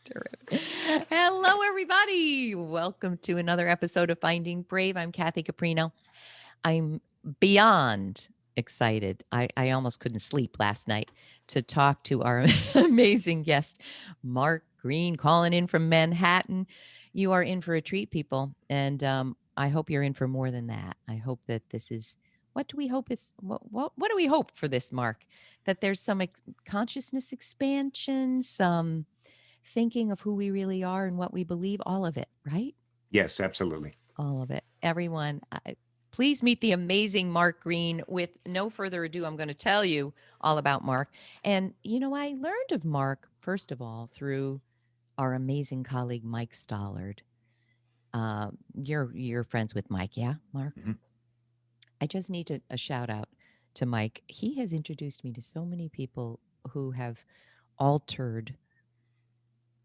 Terrific. Hello, everybody. Welcome to another episode of Finding Brave. I'm Kathy Caprino. I'm beyond excited. I almost couldn't sleep last night to talk to our amazing guest, Mark Greene, calling in from Manhattan. You are in for a treat, people. And I hope you're in for more than that. I hope that this is what do we hope is what do we hope for this, Mark? That there's some consciousness expansion, some thinking of who we really are and what we believe, all of it, right? Yes, absolutely. All of it. Everyone, please meet the amazing Mark Greene. With no further ado, I'm going to tell you all about Mark. And, you know, I learned of Mark, first of all, through our amazing colleague, Mike Stollard. You're friends with Mike, yeah, Mark? Mhm. I just need a shout out to Mike. He has introduced me to so many people who have altered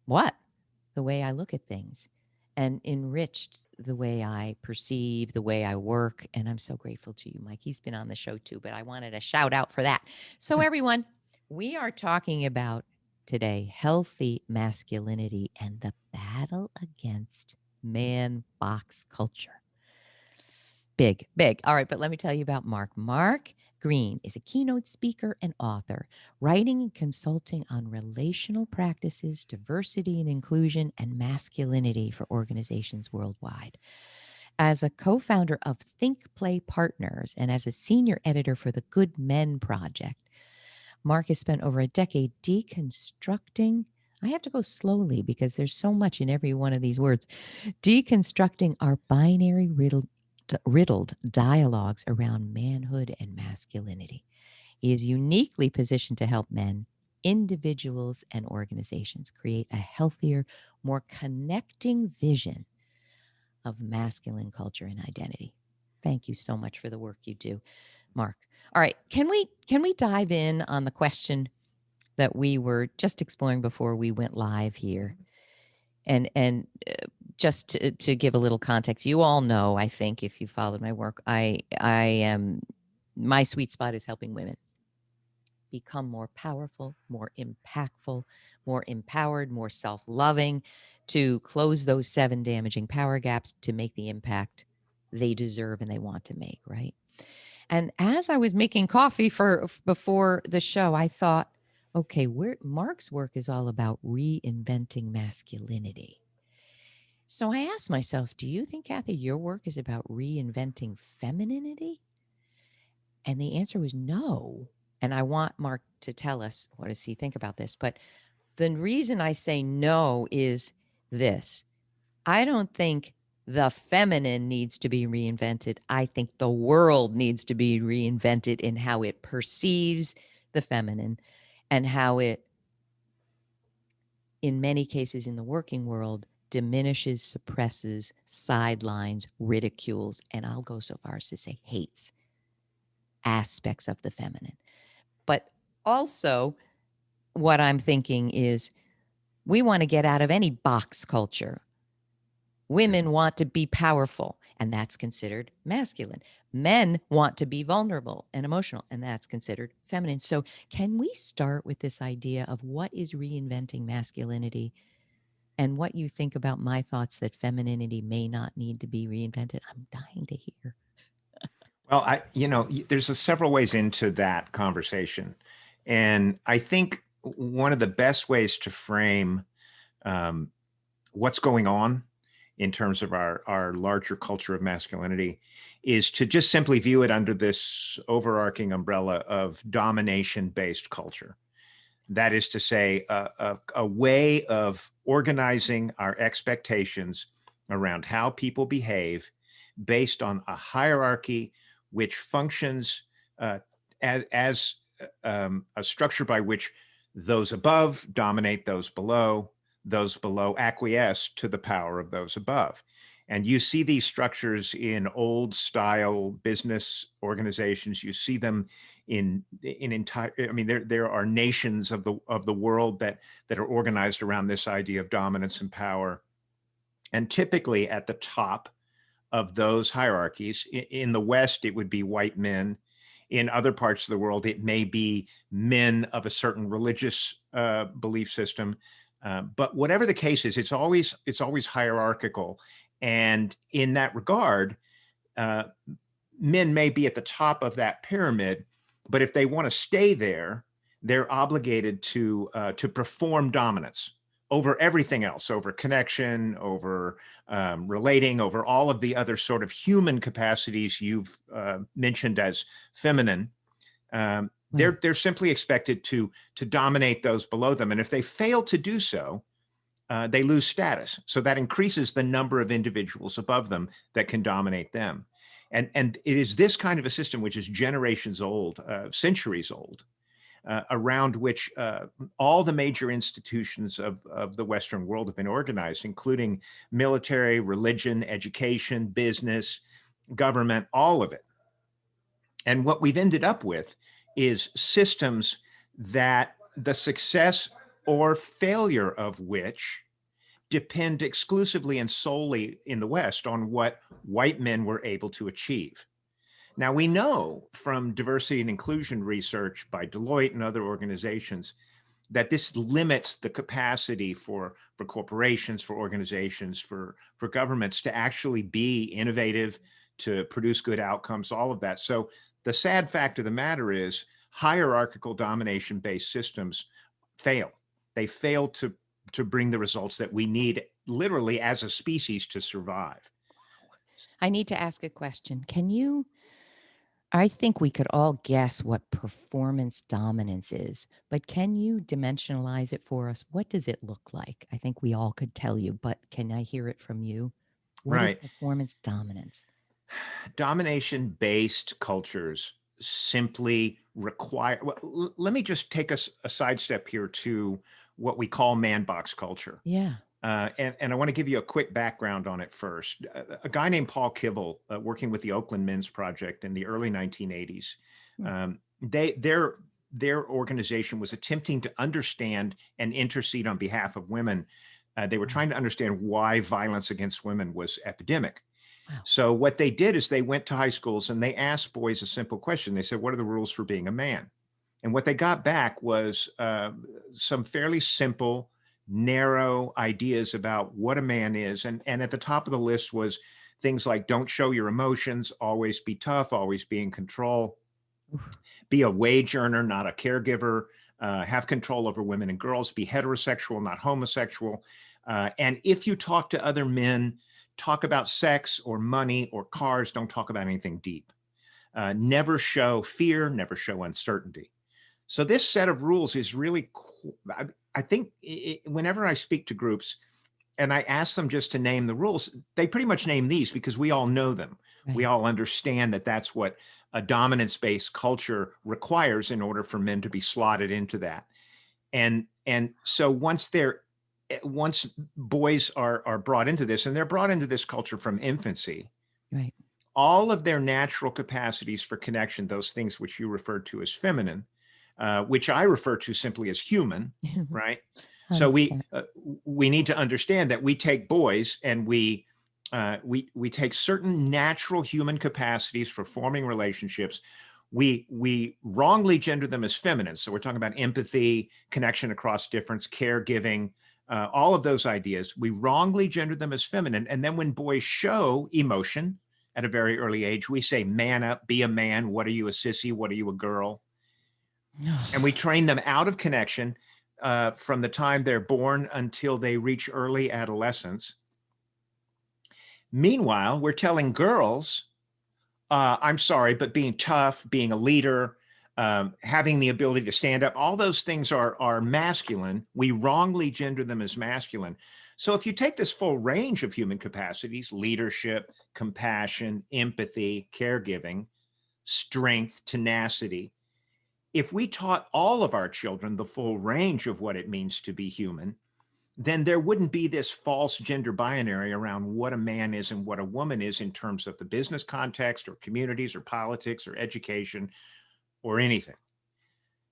what? The way I look at things and enriched the way I perceive, the way I work. And I'm so grateful to you, Mike. He's been on the show too, but I wanted a shout out for that. So, everyone, we are talking about today healthy masculinity and the battle against man box culture. Big, big. All right, but let me tell you about Mark. Mark Greene is a keynote speaker and author, writing and consulting on relational practices, diversity and inclusion, and masculinity for organizations worldwide. As a co founder of ThinkPlay Partners and as a senior editor for the Good Men Project, Mark has spent over a decade deconstructing. I have to go slowly because there's so much in every one of these words. Deconstructing our riddled dialogues around manhood and masculinity. He is uniquely positioned to help men, individuals, and organizations create a healthier, more connecting vision of masculine culture and identity. Thank you so much for the work you do, Mark. All right, can we dive in on the question that we were just exploring before we went live here? And just to give a little context, you all know, I think, if you followed my work, I am my sweet spot is helping women become more powerful, more impactful, more empowered, more self-loving, to close those 7 damaging power gaps to make the impact they deserve and they want to make, right? And as I was making coffee for before the show, I thought, okay, Mark's work is all about reinventing masculinity. So I asked myself, do you think, Kathy, your work is about reinventing femininity? And the answer was no. And I want Mark to tell us, what does he think about this? But the reason I say no is this. I don't think the feminine needs to be reinvented. I think the world needs to be reinvented in how it perceives the feminine and how it, in many cases in the working world, diminishes, suppresses, sidelines, ridicules, and I'll go so far as to say hates aspects of the feminine. But also, what I'm thinking is we want to get out of any box culture. Women want to be powerful, and that's considered masculine. Men want to be vulnerable and emotional, and that's considered feminine. So, can we start with this idea of what is reinventing masculinity and what you think about my thoughts that femininity may not need to be reinvented? I'm dying to hear. Well, there's several ways into that conversation. And I think one of the best ways to frame um, what's going on in terms of our larger culture of masculinity is to just simply view it under this overarching umbrella of domination-based culture. That is to say, a way of organizing our expectations around how people behave based on a hierarchy which functions as a structure by which those above dominate those below acquiesce to the power of those above. And you see these structures in old style business organizations. You see them in entire. I mean, there are nations of the world that are organized around this idea of dominance and power. And typically at the top of those hierarchies, in the West, it would be white men. In other parts of the world, it may be men of a certain religious belief system. But whatever the case is, it's always hierarchical, and in that regard, uh, men may be at the top of that pyramid, but if they want to stay there, they're obligated to perform dominance over everything else, over connection, over relating, over all of the other sort of human capacities you've mentioned as feminine. Right. They're simply expected to dominate those below them, and if they fail to do so, they lose status. So that increases the number of individuals above them that can dominate them. And it is this kind of a system, which is generations old, centuries old, around which all the major institutions of the Western world have been organized, including military, religion, education, business, government, all of it. And what we've ended up with is systems that the success or failure of which depend exclusively and solely in the West on what white men were able to achieve. Now, we know from diversity and inclusion research by Deloitte and other organizations that this limits the capacity for corporations, for organizations, for governments to actually be innovative, to produce good outcomes, all of that. So the sad fact of the matter is hierarchical domination-based systems fail. They fail to bring the results that we need literally as a species to survive. I need to ask a question. Can you I think we could all guess what performance dominance is, but can you dimensionalize it for us? What does it look like? I think we all could tell you, but can I hear it from you? What is Right. performance dominance? Domination-based cultures simply require, well, let me just take us a sidestep here to what we call man box culture. Yeah. And I want to give you a quick background on it first. A guy named Paul Kivel, working with the Oakland Men's Project in the early 1980s, Hmm. their organization was attempting to understand and intercede on behalf of women. They were Wow. trying to understand why violence against women was epidemic. Wow. So what they did is they went to high schools and they asked boys a simple question. They said, "What are the rules for being a man?" And what they got back was some fairly simple, narrow ideas about what a man is. And at the top of the list was things like don't show your emotions, always be tough, always be in control, Oof. be a wage earner, not a caregiver, have control over women and girls, be heterosexual, not homosexual. And if you talk to other men, talk about sex or money or cars, don't talk about anything deep. Never show fear, never show uncertainty. So this set of rules is really, I think whenever I speak to groups and I ask them just to name the rules, they pretty much name these because we all know them. We Right. all understand that that's what a dominance-based culture requires in order for men to be slotted into that. And so once boys are brought into this, and they're brought into this culture from infancy, Right. all of their natural capacities for connection, those things which you referred to as feminine, which I refer to simply as human, right? So we 100%. we need to understand that we take boys and we take certain natural human capacities for forming relationships. We wrongly gender them as feminine. So we're talking about empathy, connection across difference, caregiving, all of those ideas. We wrongly gender them as feminine, and then when boys show emotion at a very early age, we say, "Man up, be a man. What are you, a sissy? What are you, a girl?" And we train them out of connection from the time they're born until they reach early adolescence. Meanwhile, we're telling girls, I'm sorry, but being tough, being a leader, having the ability to stand up, all those things are masculine. We wrongly gender them as masculine. So if you take this full range of human capacities, leadership, compassion, empathy, caregiving, strength, tenacity, if we taught all of our children the full range of what it means to be human, then there wouldn't be this false gender binary around what a man is and what a woman is in terms of the business context or communities or politics or education or anything.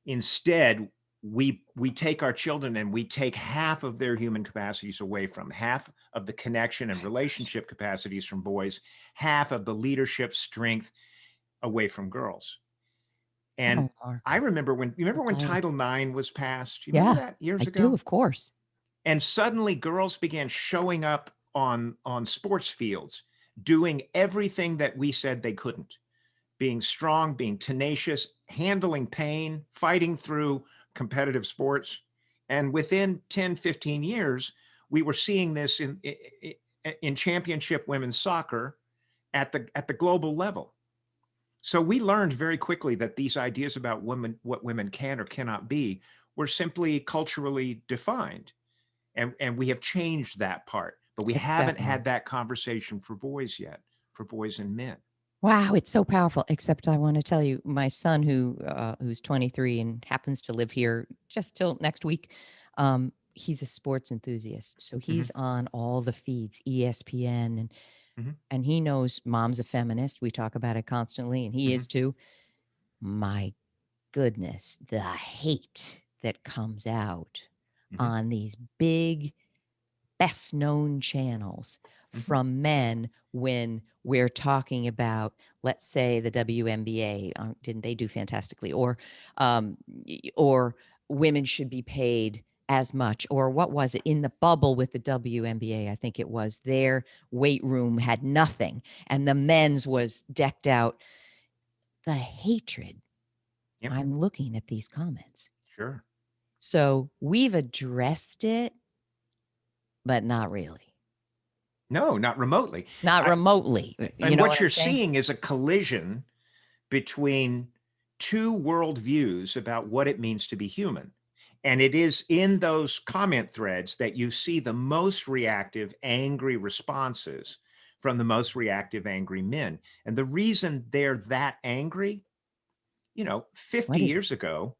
Instead, we take our children and we take half of their human capacities away from half of the connection and relationship capacities from boys, half of the leadership strength away from girls. And Oh, Mark. I remember when you So remember when tired. Title IX was passed. You remember Yeah, that years I do, ago? of course. And suddenly girls began showing up on sports fields, doing everything that we said they couldn't, being strong, being tenacious, handling pain, fighting through competitive sports. And within 10, 15 years, we were seeing this in championship women's soccer at the global level. So we learned very quickly that these ideas about women, what women can or cannot be, were simply culturally defined. And we have changed that part, but we haven't Except, had Mark. that conversation for boys yet, for boys and men. Wow, it's so powerful. Except I want to tell you, my son, who's 23 and happens to live here just till next week, he's a sports enthusiast. So Hmm. he's on all the feeds, ESPN, Hmm. and he knows mom's a feminist. We talk about it constantly, and he Hmm. is too. My goodness, the hate that comes out Hmm. on these big best known channels Hmm. from men when we're talking about, let's say, the WNBA. Didn't they do fantastically? Or women should be paid as much, or what was it in the bubble with the WNBA? I think it was their weight room had nothing, and the men's was decked out. The hatred. Yep. I'm looking at these comments. Sure. So we've addressed it, but not really. No, not remotely. Not I, remotely. You and know what what I'm you're saying? seeing is a collision between two worldviews about what it means to be human. And it is in those comment threads that you see the most reactive, angry responses from the most reactive, angry men. And the reason they're that angry, 50 What is it? years ago,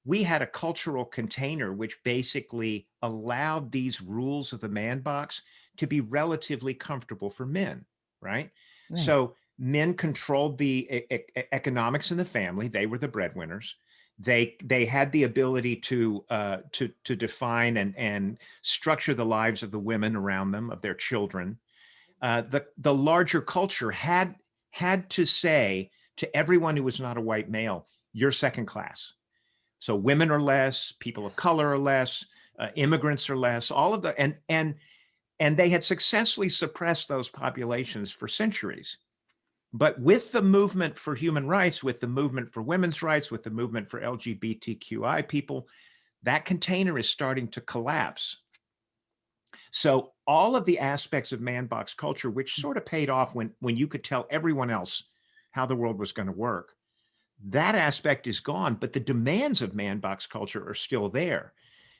we had a cultural container which basically allowed these rules of the man box to be relatively comfortable for men, right? Right. So men controlled the economics in the family; they were the breadwinners. They had the ability to define and structure the lives of the women around them, of their children. The larger culture had to say to everyone who was not a white male, "You're second class." So women are less, people of color are less, immigrants are less, all of the and they had successfully suppressed those populations for centuries. But with the movement for human rights, with the movement for women's rights, with the movement for LGBTQI people, that container is starting to collapse. So all of the aspects of man box culture, which sort of paid off when you could tell everyone else how the world was going to work, that aspect is gone, but the demands of man box culture are still there.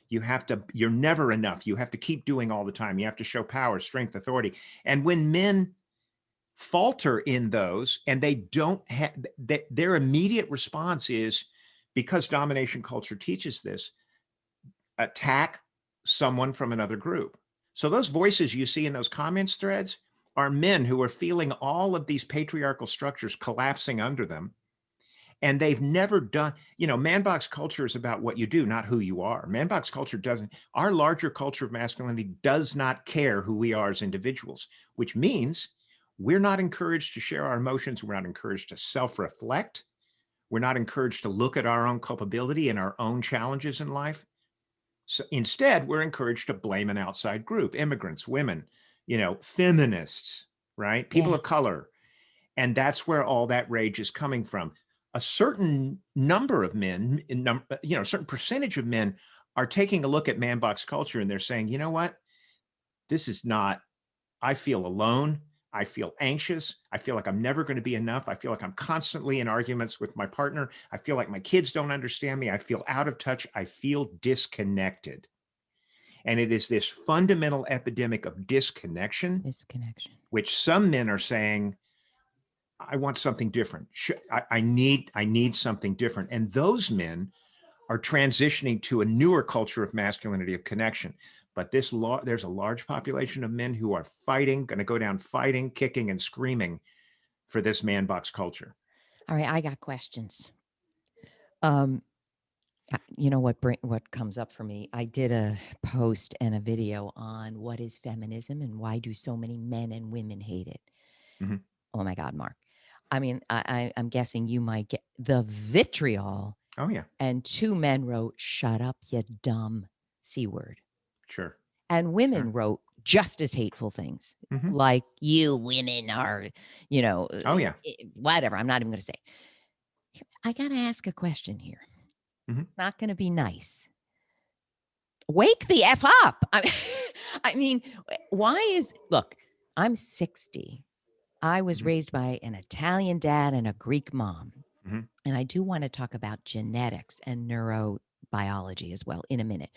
You're never enough. You have to keep doing all the time. You have to show power, strength, authority. And when men falter in those and they don't have, their immediate response is, because domination culture teaches this, attack someone from another group. So those voices you see in those comments threads are men who are feeling all of these patriarchal structures collapsing under them, and they've never done, man box culture is about what you do, not who you are. Man box culture doesn't, our larger culture of masculinity does not care who we are as individuals, which means we're not encouraged to share our emotions. We're not encouraged to self-reflect. We're not encouraged to look at our own culpability and our own challenges in life. So instead, we're encouraged to blame an outside group, immigrants, women, feminists, right? People Yeah. of color. And that's where all that rage is coming from. A certain number of men, a certain percentage of men are taking a look at man box culture and they're saying, you know what? This is not, I feel alone. I feel anxious. I feel like I'm never going to be enough. I feel like I'm constantly in arguments with my partner. I feel like my kids don't understand me. I feel out of touch. I feel disconnected. And it is this fundamental epidemic of disconnection, Disconnection. which some men are saying, I want something different. I need something different. And those men are transitioning to a newer culture of masculinity, of connection. But there's a large population of men who are fighting, going to go down fighting, kicking, and screaming for this man box culture. All right, I got questions. Um, you know what comes up for me? I did a post and a video on what is feminism and why do so many men and women hate it. Mhm. Oh my God, Mark. I mean, I'm guessing you might get the vitriol. Oh, yeah, And two men wrote, "Shut up, you dumb C word." sure. And women wrote just as hateful things, Mm-hmm. like, you women are, Oh, yeah. whatever. I'm not even going to say. I got to ask a question here. Mm-hmm. Not going to be nice. Wake the F up. I mean, look, I'm 60. I was Mm-hmm. raised by an Italian dad and a Greek mom. Mm-hmm. And I do want to talk about genetics and neurobiology as well in a minute.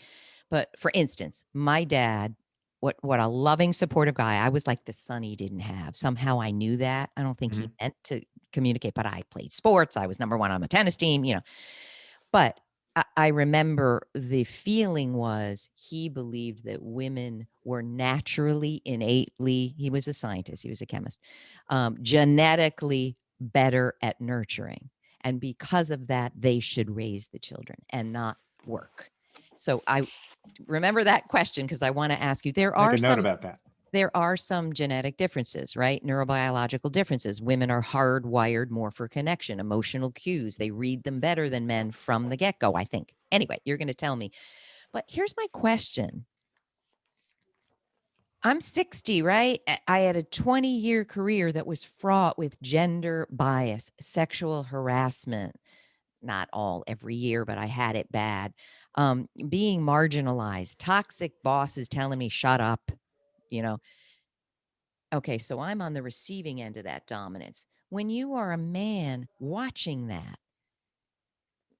But for instance, my dad, what a loving, supportive guy. I was like the son he didn't have. Somehow I knew that. I don't think Mm-hmm. he meant to communicate, but I played sports. I was number one on the tennis team, But I remember the feeling was he believed that women were naturally, innately, he was a scientist, he was a chemist, genetically better at nurturing. And because of that, they should raise the children and not work. So I remember that question because I want to ask you, Make a note about that. there are some genetic differences, right? Neurobiological differences. Women are hardwired more for connection, emotional cues. They read them better than men from the get-go, I think. Anyway, you're going to tell me. But here's my question. I'm 60, right? I had a 20-year career that was fraught with gender bias, sexual harassment. Not all every year, but I had it bad. Being marginalized, toxic bosses telling me, shut up, you know. Okay, so I'm on the receiving end of that dominance. When you are a man watching that,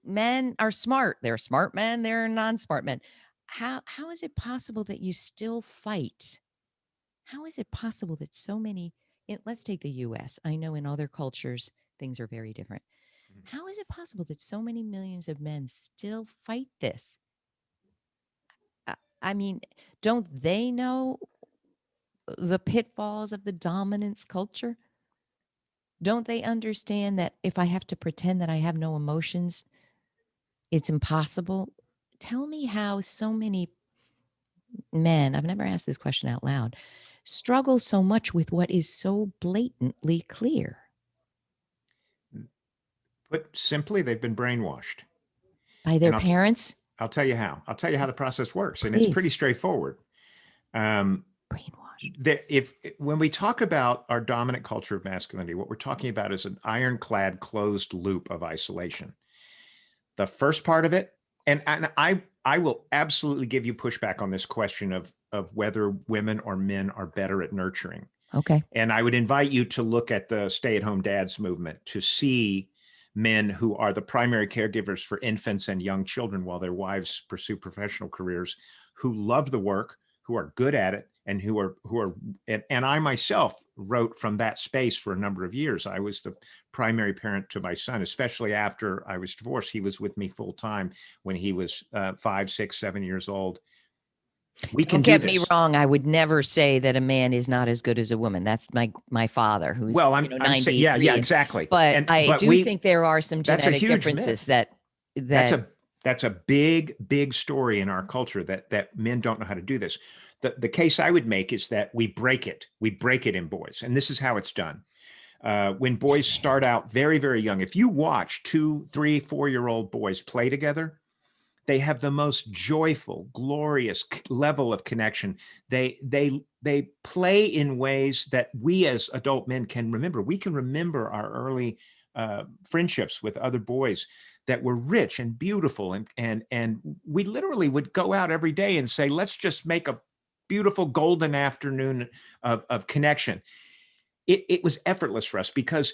men are smart. There are smart men, there are non-smart men. How is it possible that you still fight? How is it possible that so many let's take the US. I know in other cultures things are very different. How is it possible that so many millions of men still fight this? I mean, don't they know the pitfalls of the dominance culture? Don't they understand that if I have to pretend that I have no emotions, it's impossible? Tell me how so many men, I've never asked this question out loud, struggle so much with what is so blatantly clear. Put simply, they've been brainwashed. By their And parents? I'll tell you how. I'll tell you how the process works, and it's pretty Please. straightforward. Um, Brainwashed. if when we talk about our dominant culture of masculinity, what we're talking about is an ironclad closed loop of isolation. The first part of it, and I will absolutely give you pushback on this question of whether women or men are better at nurturing. Okay. And I would invite you to look at the stay-at-home dads movement to see men who are the primary caregivers for infants and young children while their wives pursue professional careers, who love the work, who are good at it, and and I myself wrote from that space for a number of years. I was the primary parent to my son, especially after I was divorced. He was with me full time when he was 5, 6, 7 years old. We can Don't do get me this. wrong. I would never say that a man is not as good as a woman. That's my father, who's Well, I'm saying, yeah, 93. exactly. But I But do think there are some that's a genetic huge differences myth. that That's that a big story in our culture that men don't know how to do this. The case I would make is that we break it. We break it in boys, and this is how it's done. When boys start out very young, if you watch 2, 3, 4-year-old boys play together, they have the most joyful, glorious level of connection. They play in ways that we as adult men can remember. We can remember our early friendships with other boys that were rich and beautiful, and we literally would go out every day and say, let's just make a beautiful golden afternoon of connection. It was effortless for us because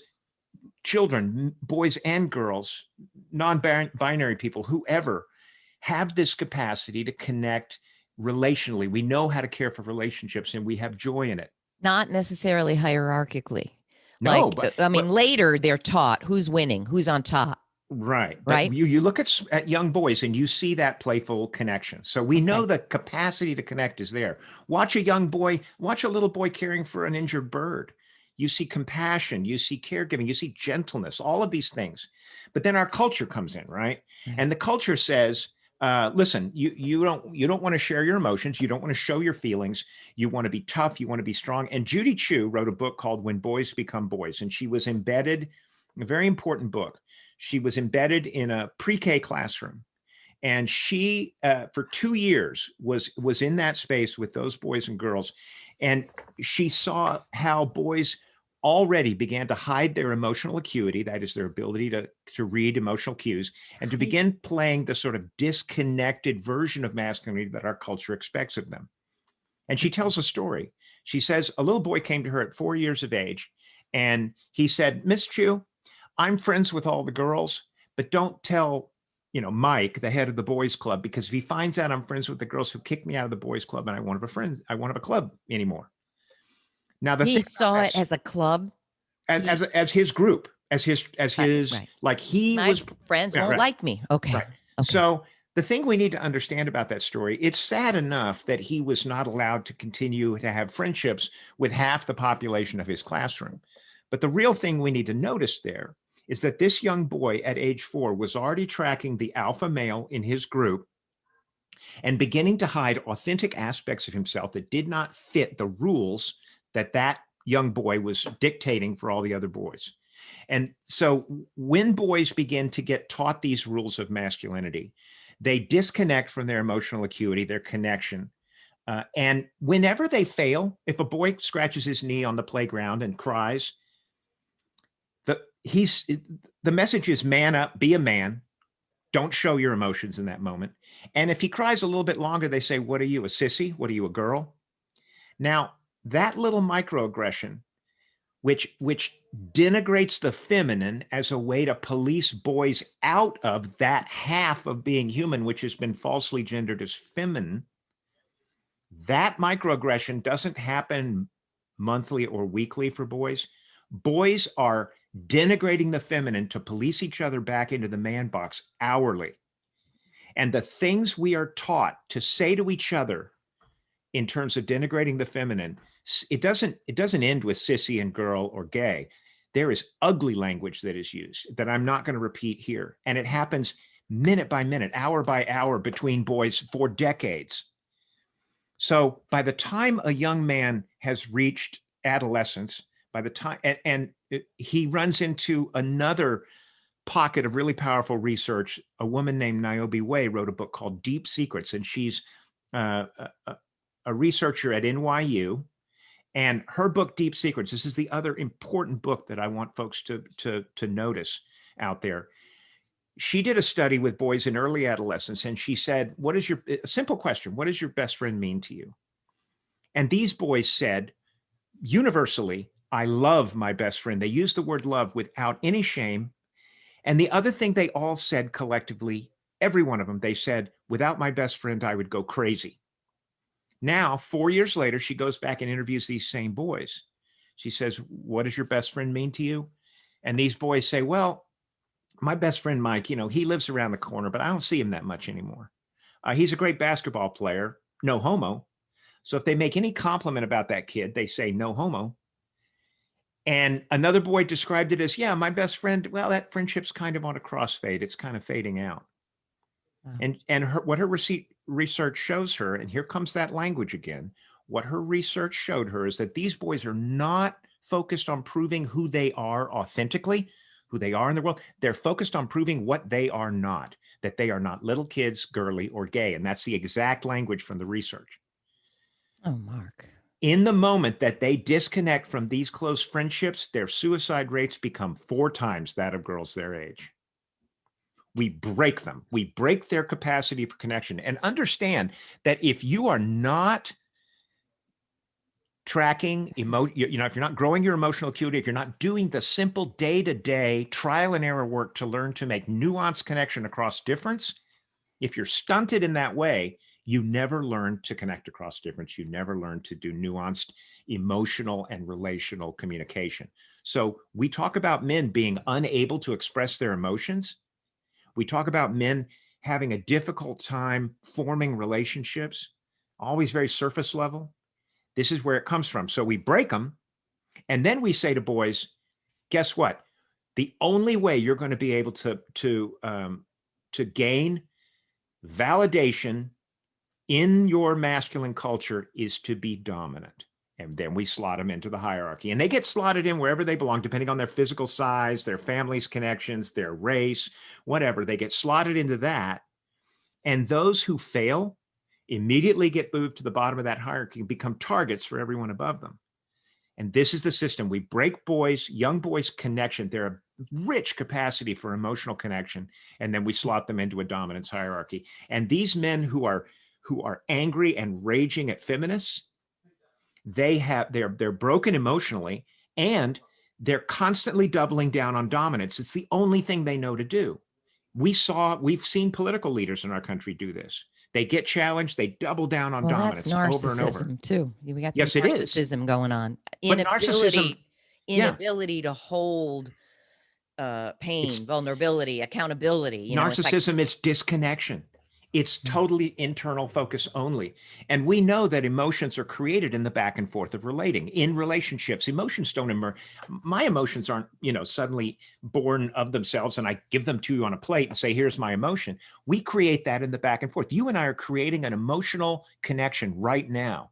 children, boys and girls, non-binary people, whoever, have this capacity to connect relationally. We know how to care for relationships, and we have joy in it. not necessarily hierarchically. No, Like, but I mean, but later they're taught who's winning, who's on top, right. But right? you look at young boys and you see that playful connection. So we know Okay. the capacity to connect is there. Watch a little boy caring for an injured bird. You see compassion, you see caregiving, you see gentleness, all of these things. But then our culture comes in, right? Right. And the culture says, listen, you don't want to share your emotions, you don't want to show your feelings, you want to be tough, you want to be strong. And Judy Chu wrote a book called When Boys Become Boys, and she was embedded, a very important book. She was embedded in a pre-K classroom, And she, for 2 years, was in that space with those boys and girls. And she saw how boys already began to hide their emotional acuity, that is their ability to read emotional cues, and to Right. begin playing the sort of disconnected version of masculinity that our culture expects of them. And she Mhm. tells a story. She says a little boy came to her at 4 years of age, and he said, Miss Chu, I'm friends with all the girls, but don't tell, Mike, the head of the boys club, because if he finds out I'm friends with the girls who kicked me out of the boys club and I won't have a club anymore. Now, the thing He about saw it that, as a club. as He as his group, as his, right. like he My was, friends yeah, won't right. like me. Okay. Right. Okay. So the thing we need to understand about that story, it's sad enough that he was not allowed to continue to have friendships with half the population of his classroom. But the real thing we need to notice there is that this young boy at age 4 was already tracking the alpha male in his group and beginning to hide authentic aspects of himself that did not fit the rules that young boy was dictating for all the other boys. And so when boys begin to get taught these rules of masculinity, they disconnect from their emotional acuity, their connection. And whenever they fail, if a boy scratches his knee on the playground and cries, the he's the message is man up, be a man. Don't show your emotions in that moment. And if he cries a little bit longer, they say, "What are you, a sissy? What are you, a girl?" Now, that little microaggression which denigrates the feminine as a way to police boys out of that half of being human, which has been falsely gendered as feminine. That microaggression doesn't happen monthly or weekly for boys. Boys are denigrating the feminine to police each other back into the man box hourly. And the things we are taught to say to each other in terms of denigrating the feminine, it doesn't end with sissy and girl or gay. There is ugly language that is used that I'm not going to repeat here, and it happens minute by minute, hour by hour between boys for decades. So by the time a young man has reached adolescence, by the time and he runs into another pocket of really powerful research. A woman named Niobe Way wrote a book called Deep Secrets, and she's uh, a researcher at NYU. And her book, Deep Secrets, this is the other important book that I want folks to notice out there. She did a study with boys in early adolescence, and she said, "What is your a simple question? What does your best friend mean to you?" And these boys said universally, "I love my best friend." They used the word love without any shame. And the other thing they all said collectively, every one of them, they said, "Without my best friend, I would go crazy." Now, 4 years later, she goes back and interviews these same boys. She says, "What does your best friend mean to you?" And these boys say, "Well, my best friend, Mike, he lives around the corner, but I don't see him that much anymore. He's a great basketball player, no homo." So if they make any compliment about that kid, they say, "No homo." And another boy described it as, "Yeah, my best friend, well, that friendship's kind of on a crossfade. It's kind of fading out." Wow. And what her research shows her, and here comes that language again, what her research showed her is that these boys are not focused on proving who they are authentically, who they are in the world. They're focused on proving what they are not, that they are not little kids, girly, or gay. And that's the exact language from the research. Oh, Mark. In the moment that they disconnect from these close friendships, their suicide rates become 4 times that of girls their age. We break them. We break their capacity for connection. And understand that if you are not tracking if you're not growing your emotional acuity, if you're not doing the simple day-to-day trial and error work to learn to make nuanced connection across difference, if you're stunted in that way, you never learn to connect across difference. You never learn to do nuanced emotional and relational communication. So we talk about men being unable to express their emotions. We talk about men having a difficult time forming relationships, always very surface level. This is where it comes from. So we break them. And then we say to boys, guess what? The only way you're going to be able to gain validation in your masculine culture is to be dominant. And then we slot them into the hierarchy. And they get slotted in wherever they belong, depending on their physical size, their family's connections, their race, whatever. They get slotted into that. And those who fail immediately get moved to the bottom of that hierarchy and become targets for everyone above them. And this is the system. We break young boys' connection, their rich capacity for emotional connection, and then we slot them into a dominance hierarchy. And these men who are angry and raging at feminists, they're broken emotionally, and they're constantly doubling down on dominance. It's the only thing they know to do. We've seen political leaders in our country do this. They get challenged, they double down on Well, that's dominance over and over. narcissism too. We got some Yes, it is. narcissism going on. But narcissism, yeah, Inability to hold it's pain, vulnerability, accountability. You know, it's like, narcissism, it's disconnection. It's totally internal focus only. And we know that emotions are created in the back and forth of relating. In relationships, emotions don't emerge. My emotions aren't, suddenly born of themselves and I give them to you on a plate and say, here's my emotion. We create that in the back and forth. You and I are creating an emotional connection right now.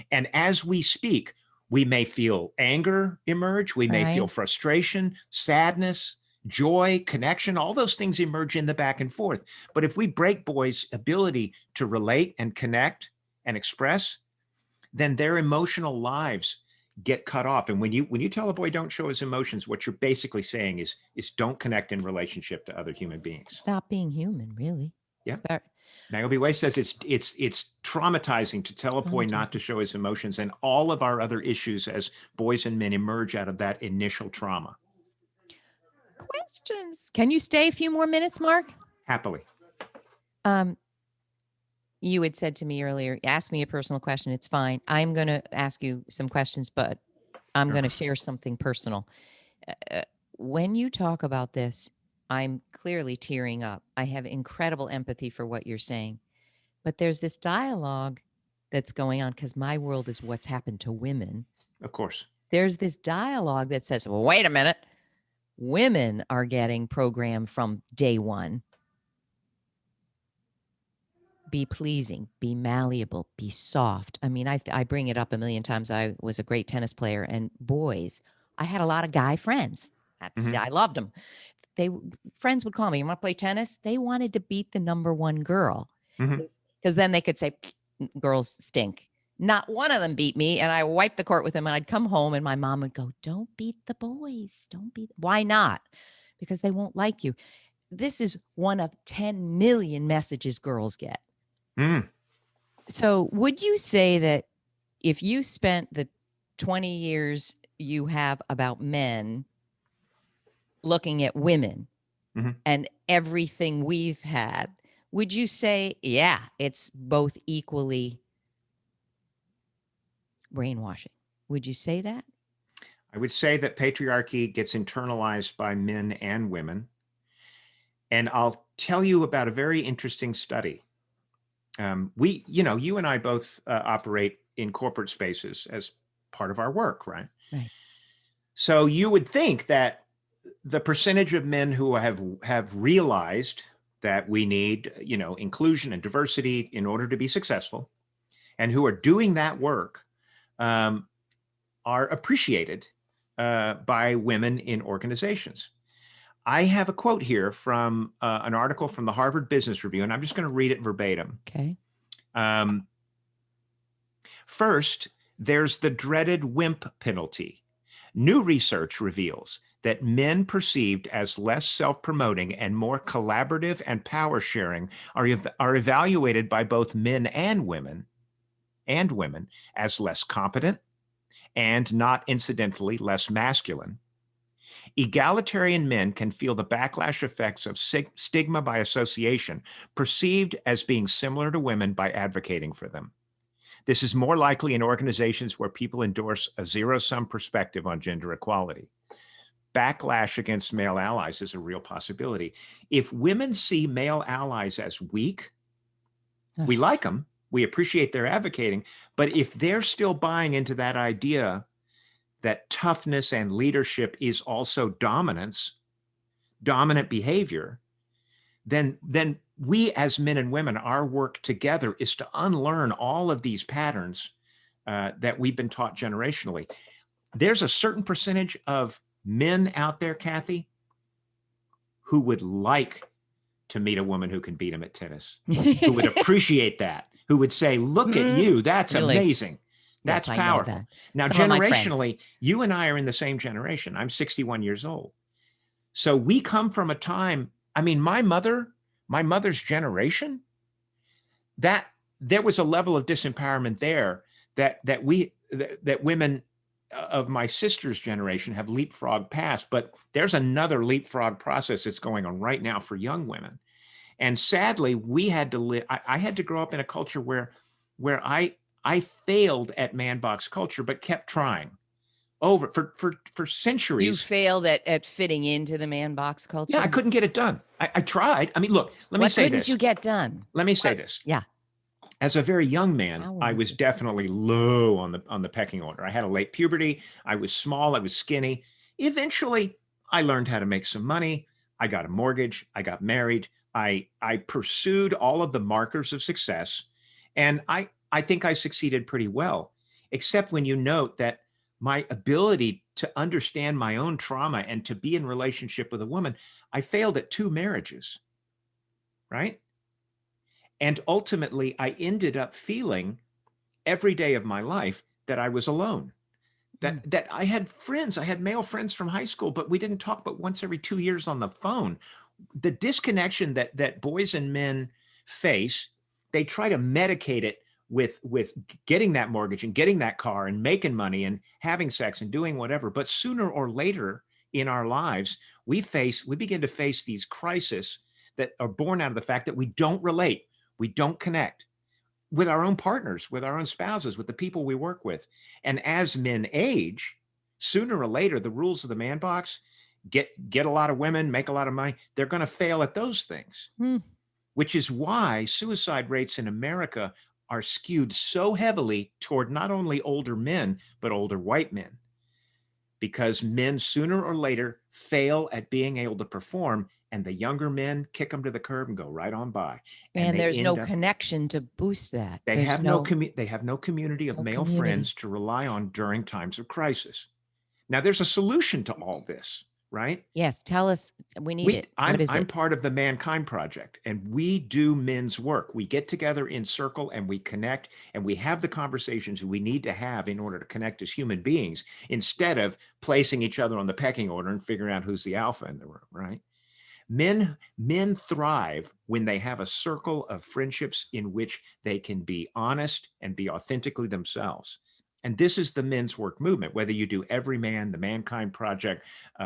And as we speak, we may feel anger emerge. We may feel right. frustration, sadness, joy, connection, all those things emerge in the back and forth. But if we break boys' ability to relate and connect and express, then their emotional lives get cut off. And when you tell a boy don't show his emotions, what you're basically saying is don't connect in relationship to other human beings. Stop being human, really. Yeah. Start. Naomi Way says it's traumatizing to tell a boy not to show his emotions, and all of our other issues as boys and men emerge out of that initial trauma. Questions. Can you stay a few more minutes, Mark? Happily. You had said to me earlier, ask me a personal question. It's fine. I'm going to ask you some questions, but I'm going to share something personal. When you talk about this, I'm clearly tearing up. I have incredible empathy for what you're saying. But there's this dialogue that's going on because my world is what's happened to women. Of course. There's this dialogue that says, well, wait a minute. Women are getting programmed from day one. Be pleasing, be malleable, be soft. I mean, I bring it up a million times. I was a great tennis player, and boys, I had a lot of guy friends. I loved them. Friends would call me, you want to play tennis? They wanted to beat the number one girl because then they could say, girls stink. Not one of them beat me, and I wiped the court with them, and I'd come home, and my mom would go, don't beat the boys. Why not? Because they won't like you. This is one of 10 million messages girls get. So would you say that if you spent the 20 years you have about men looking at women and everything we've had, would you say, yeah, it's both equally brainwashing? Would you say that? I would say that patriarchy gets internalized by men and women. And I'll tell you about a very interesting study. You and I both operate in corporate spaces as part of our work, right? Right. So you would think that the percentage of men who have realized that we need, inclusion and diversity in order to be successful, and who are doing that work, are appreciated by women in organizations. I have a quote here from an article from the Harvard Business Review, and I'm just going to read it verbatim. Okay. First, there's the dreaded wimp penalty. New research reveals that men perceived as less self-promoting and more collaborative and power-sharing are evaluated by both men and women as less competent and, not incidentally, less masculine. Egalitarian men can feel the backlash effects of stigma by association, perceived as being similar to women by advocating for them. This is more likely in organizations where people endorse a zero-sum perspective on gender equality. Backlash against male allies is a real possibility. If women see male allies as weak, we like them, we appreciate their advocating, but if they're still buying into that idea that toughness and leadership is also dominant behavior, then we as men and women, our work together is to unlearn all of these patterns that we've been taught generationally. There's a certain percentage of men out there, Kathy, who would like to meet a woman who can beat him at tennis, who would appreciate that, who would say, look at you, that's Really? amazing. Yes, That's I know that. powerful. Now, Some of my friends. generationally, you and I are in the same generation. I'm 61 years old. So we come from a time, I mean, my mother's generation, that there was a level of disempowerment there that women of my sister's generation have leapfrogged past, but there's another leapfrog process that's going on right now for young women. And sadly, we had to live. I had to grow up in a culture where I failed at man box culture, but kept trying over for You centuries. failed at fitting into the man box Yeah, I culture? couldn't get it done. I tried. I mean, look, let me What say couldn't you this. get done? Let me say What? this. Yeah. As a very young man, How were I you was different? definitely low on the pecking order. I had a late puberty. I was small. I was skinny. Eventually, I learned how to make some money. I got a mortgage. I got married. I pursued all of the markers of success, and I think I succeeded pretty well. Except when you note that my ability to understand my own trauma and to be in relationship with a woman, I failed at 2 marriages, right? And ultimately, I ended up feeling every day of my life that I was alone. Mm. That I had friends, I had male friends from high school, but we didn't talk but once every 2 years on the phone. The disconnection that boys and men face, they try to medicate it with getting that mortgage and getting that car and making money and having sex and doing whatever. But sooner or later in our lives, we begin to face these crises that are born out of the fact that we don't relate, we don't connect with our own partners, with our own spouses, with the people we work with. And as men age, sooner or later, the rules of the man box, get a lot of women, make a lot of money, they're going to fail at those things, Hmm. which is why suicide rates in America are skewed so heavily toward not only older men, but older white men, because men sooner or later fail at being able to perform, and the younger men kick them to the curb and go right on by. And And they there's no end up connection to boost that. They There's have no no they have no community of no male community. friends to rely on during times of crisis. Now, there's a solution to all this, right? Yes, tell us. We need it. What is I'm it? part of the Mankind Project, and we do men's work. We get together in circle and we connect and we have the conversations we need to have in order to connect as human beings, instead of placing each other on the pecking order and figuring out who's the alpha in the room, right? Men thrive when they have a circle of friendships in which they can be honest and be authentically themselves. And this is the men's work movement. Whether you do Every Man, the Mankind Project,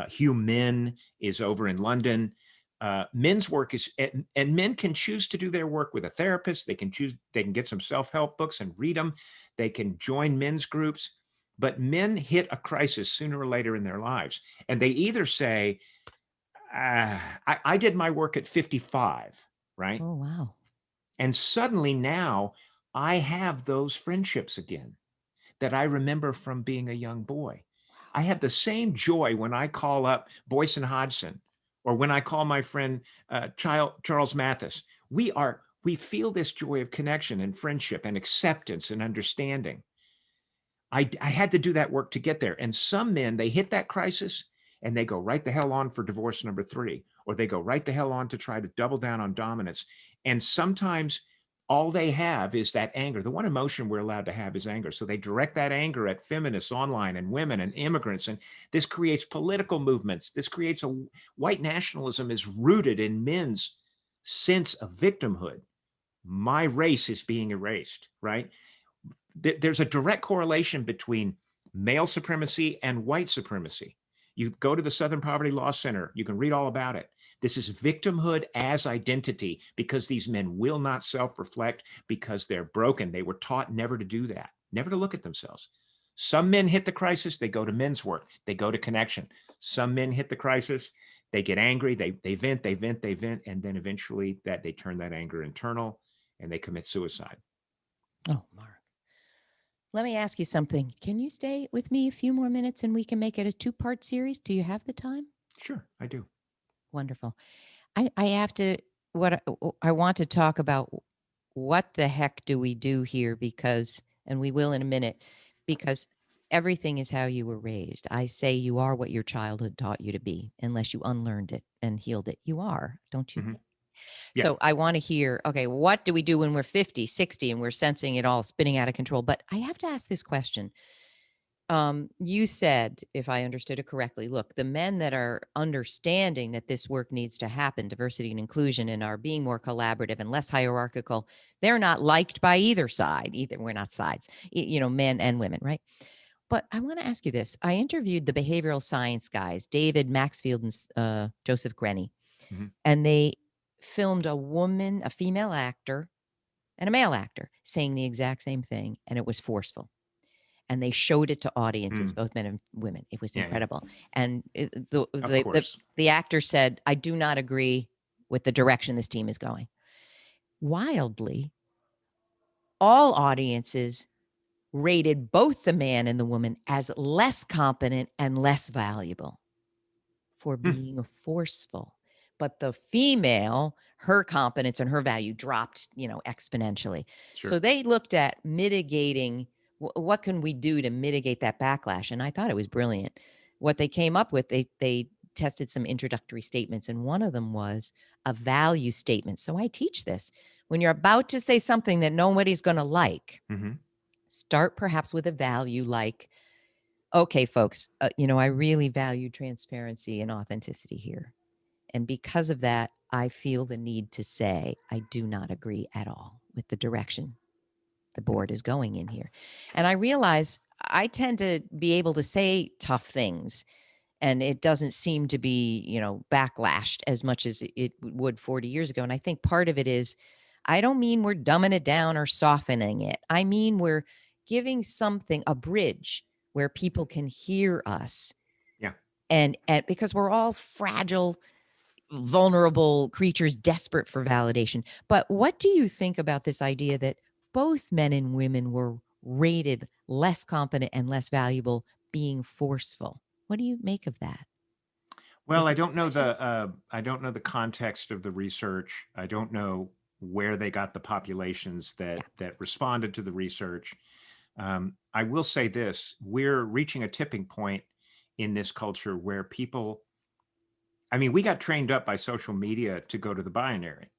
Hugh Men is over in London. Men's work is, and men can choose to do their work with a therapist. They can get some self-help books and read them. They can join men's groups. But men hit a crisis sooner or later in their lives, and they either say, I did my work at 55, right? Oh, wow. And suddenly now I have those friendships again that I remember from being a young boy. I have the same joy when I call up Boyce and Hodgson, or when I call my friend Charles Mathis. We feel this joy of connection and friendship and acceptance and understanding. I had to do that work to get there. And some men, they hit that crisis and they go right the hell on for divorce number 3, or they go right the hell on to try to double down on dominance. And sometimes all they have is that anger. The one emotion we're allowed to have is anger. So they direct that anger at feminists online and women and immigrants. And this creates political movements. This creates a white nationalism is rooted in men's sense of victimhood. My race is being erased, right? There's a direct correlation between male supremacy and white supremacy. You go to the Southern Poverty Law Center, you can read all about it. This is victimhood as identity, because these men will not self reflect because they're broken. They were taught never to do that, never to look at themselves. Some men hit the crisis, they go to men's work, they go to connection. Some men hit the crisis, they get angry, they vent, and then eventually that they turn that anger internal and they commit suicide. Oh, Mark. Let me ask you something. Can you stay with me a few more minutes and we can make it a two-part series? Do you have the time? Sure, I do. Wonderful. I have to, I want to talk about what the heck do we do here, because, and we will in a minute, because everything is how you were raised. I say you are what your childhood taught you to be, unless you unlearned it and healed it. You are, don't you Mhm. think? Yeah. So I want to hear, okay, what do we do when we're 50, 60, and we're sensing it all spinning out of control? But I have to ask this question. You said, if I understood it correctly, look, the men that are understanding that this work needs to happen, diversity and inclusion, and are being more collaborative and less hierarchical, they're not liked by either side. Either we're not sides, men and women, right? But I want to ask you this. I interviewed the behavioral science guys, David Maxfield and Joseph Grenny, Mm-hmm. and they filmed a female actor, and a male actor saying the exact same thing, and it was forceful. And they showed it to audiences, Mm. both men and women. It was Yeah. Yeah. incredible. And the, Of the the course. the actor said, "I do not agree with the direction this team is going." Wildly, all audiences rated both the man and the woman as less competent and less valuable for Hmm. being forceful. But the female, her competence and her value dropped, exponentially. Sure. So they looked at mitigating what can we do to mitigate that backlash? And I thought it was brilliant. What they came up with, they tested some introductory statements, and one of them was a value statement. So I teach this. When you're about to say something that nobody's going to like, Mm-hmm. start perhaps with a value like, okay, folks, I really value transparency and authenticity here. And because of that, I feel the need to say, I do not agree at all with the direction the board is going in here. And I realize I tend to be able to say tough things, and it doesn't seem to be, backlashed as much as it would 40 years ago. And I think part of it is, I don't mean we're dumbing it down or softening it. I mean, we're giving something, a bridge where people can hear us. Yeah. And because we're all fragile, vulnerable creatures desperate for validation. But what do you think about this idea that both men and women were rated less competent and less valuable being forceful? What do you make of that? Well, Is I it don't know refreshing? the context of the research. I don't know where they got the populations Yeah. that responded to the research. I will say this: we're reaching a tipping point in this culture where people. I mean, we got trained up by social media to go to the binary,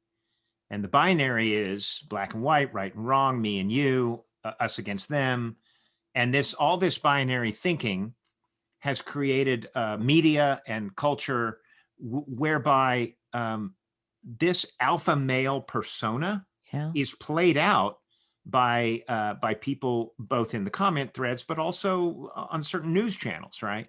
and the binary is black and white, right and wrong, me and you, us against them, and all this binary thinking has created media and culture whereby this alpha male persona Yeah. is played out by people both in the comment threads, but also on certain news channels, right?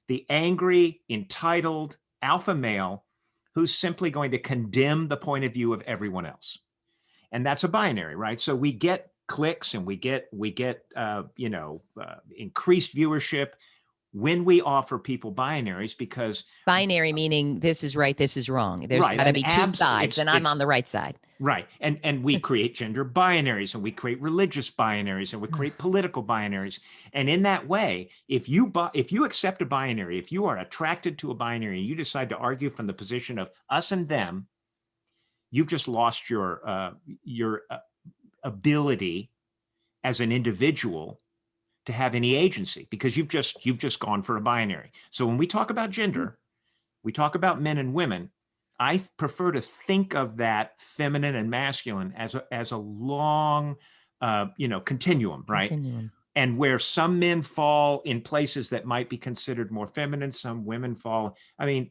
The angry, entitled alpha male who's simply going to condemn the point of view of everyone else, and that's a binary, right? So we get clicks and we get increased viewership when we offer people binaries because Binary meaning this is right, this is wrong. There's right got to and be two abs sides, and I'm on it's the right side. right and we create gender binaries and we create religious binaries and we create political binaries, and in that way if you accept a binary, if you are attracted to a binary and you decide to argue from the position of us and them, you've just lost your ability as an individual to have any agency because you've just gone for a binary. So when we talk about gender, we talk about men and women. I prefer to think of that feminine and masculine as a long, continuum, right? Continuum. And where some men fall in places that might be considered more feminine, some women fall. I mean,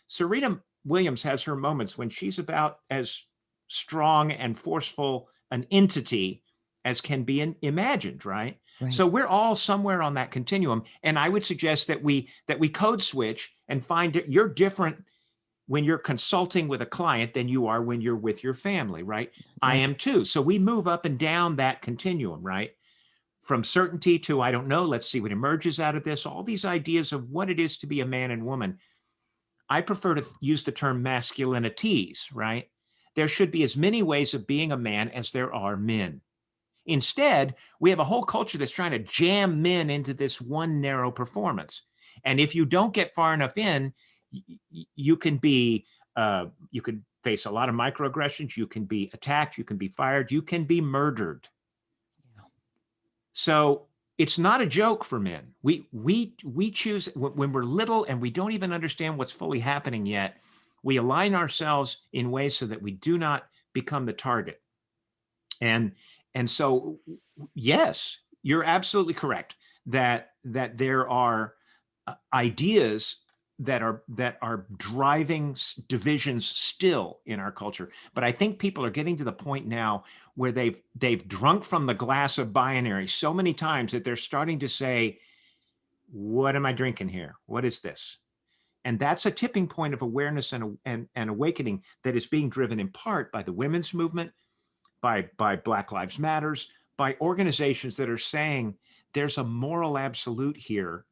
Serena Williams has her moments when she's about as strong and forceful an entity as can be imagined, right? Right. So we're all somewhere on that continuum, and I would suggest that we code switch and find you're different when you're consulting with a client than you are when you're with your family, right? I Right. am too. So we move up and down that continuum, right? From certainty to I don't know, let's see what emerges out of this. All these ideas of what it is to be a man and woman. I prefer to use the term masculinities, right? There should be as many ways of being a man as there are men. Instead, we have a whole culture that's trying to jam men into this one narrow performance. And if you don't get far enough in, you can you can face a lot of microaggressions. You can be attacked. You can be fired. You can be murdered. Yeah. So it's not a joke for men. We choose when we're little and we don't even understand what's fully happening yet. We align ourselves in ways so that we do not become the target. And so, yes, you're absolutely correct that there are ideas that are driving divisions still in our culture. But I think people are getting to the point now where they've drunk from the glass of binary so many times that they're starting to say, what am I drinking here? What is this? And that's a tipping point of awareness and awakening that is being driven in part by the women's movement, by Black Lives Matters, by organizations that are saying there's a moral absolute here,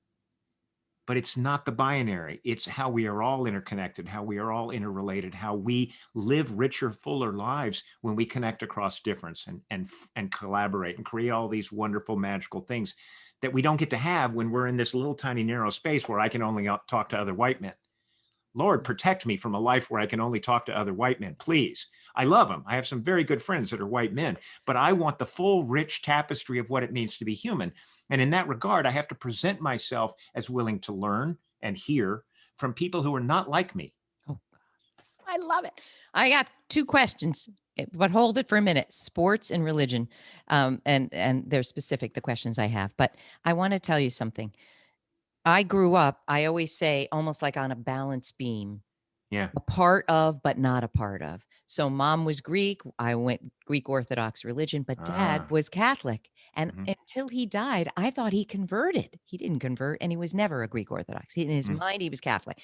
but it's not the binary. It's how we are all interconnected, how we are all interrelated, how we live richer, fuller lives when we connect across difference and collaborate and create all these wonderful, magical things that we don't get to have when we're in this little tiny narrow space where I can only talk to other white men. Lord, protect me from a life where I can only talk to other white men, please. I love them. I have some very good friends that are white men, but I want the full, rich tapestry of what it means to be human. And in that regard, I have to present myself as willing to learn and hear from people who are not like me. Oh, I love it. I got 2 questions, but hold it for a minute. Sports and religion, and they're specific, the questions I have. But I want to tell you something. I grew up, I always say, almost like on a balance beam. Yeah. A part of, but not a part of. So mom was Greek. I went Greek Orthodox religion, but dad was Catholic. And until he died, I thought he converted. He didn't convert, and he was never a Greek Orthodox. In his mind, he was Catholic.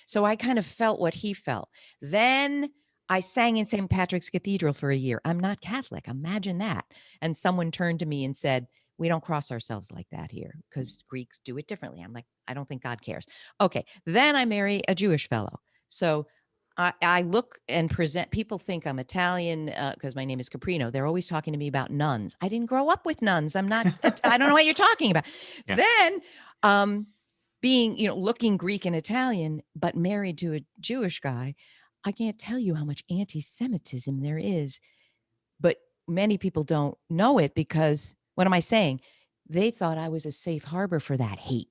So I kind of felt what he felt. Then I sang in St. Patrick's Cathedral for a year. I'm not Catholic. Imagine that. And someone turned to me and said, we don't cross ourselves like that here because Greeks do it differently. I'm like, I don't think God cares. Okay. Then I marry a Jewish fellow. So I look and present, people think I'm Italian because my name is Caprino. They're always talking to me about nuns. I didn't grow up with nuns. I'm not, I don't know what you're talking about. Yeah. Then being, looking Greek and Italian, but married to a Jewish guy, I can't tell you how much anti-Semitism there is. But many people don't know it because, what am I saying? They thought I was a safe harbor for that hate.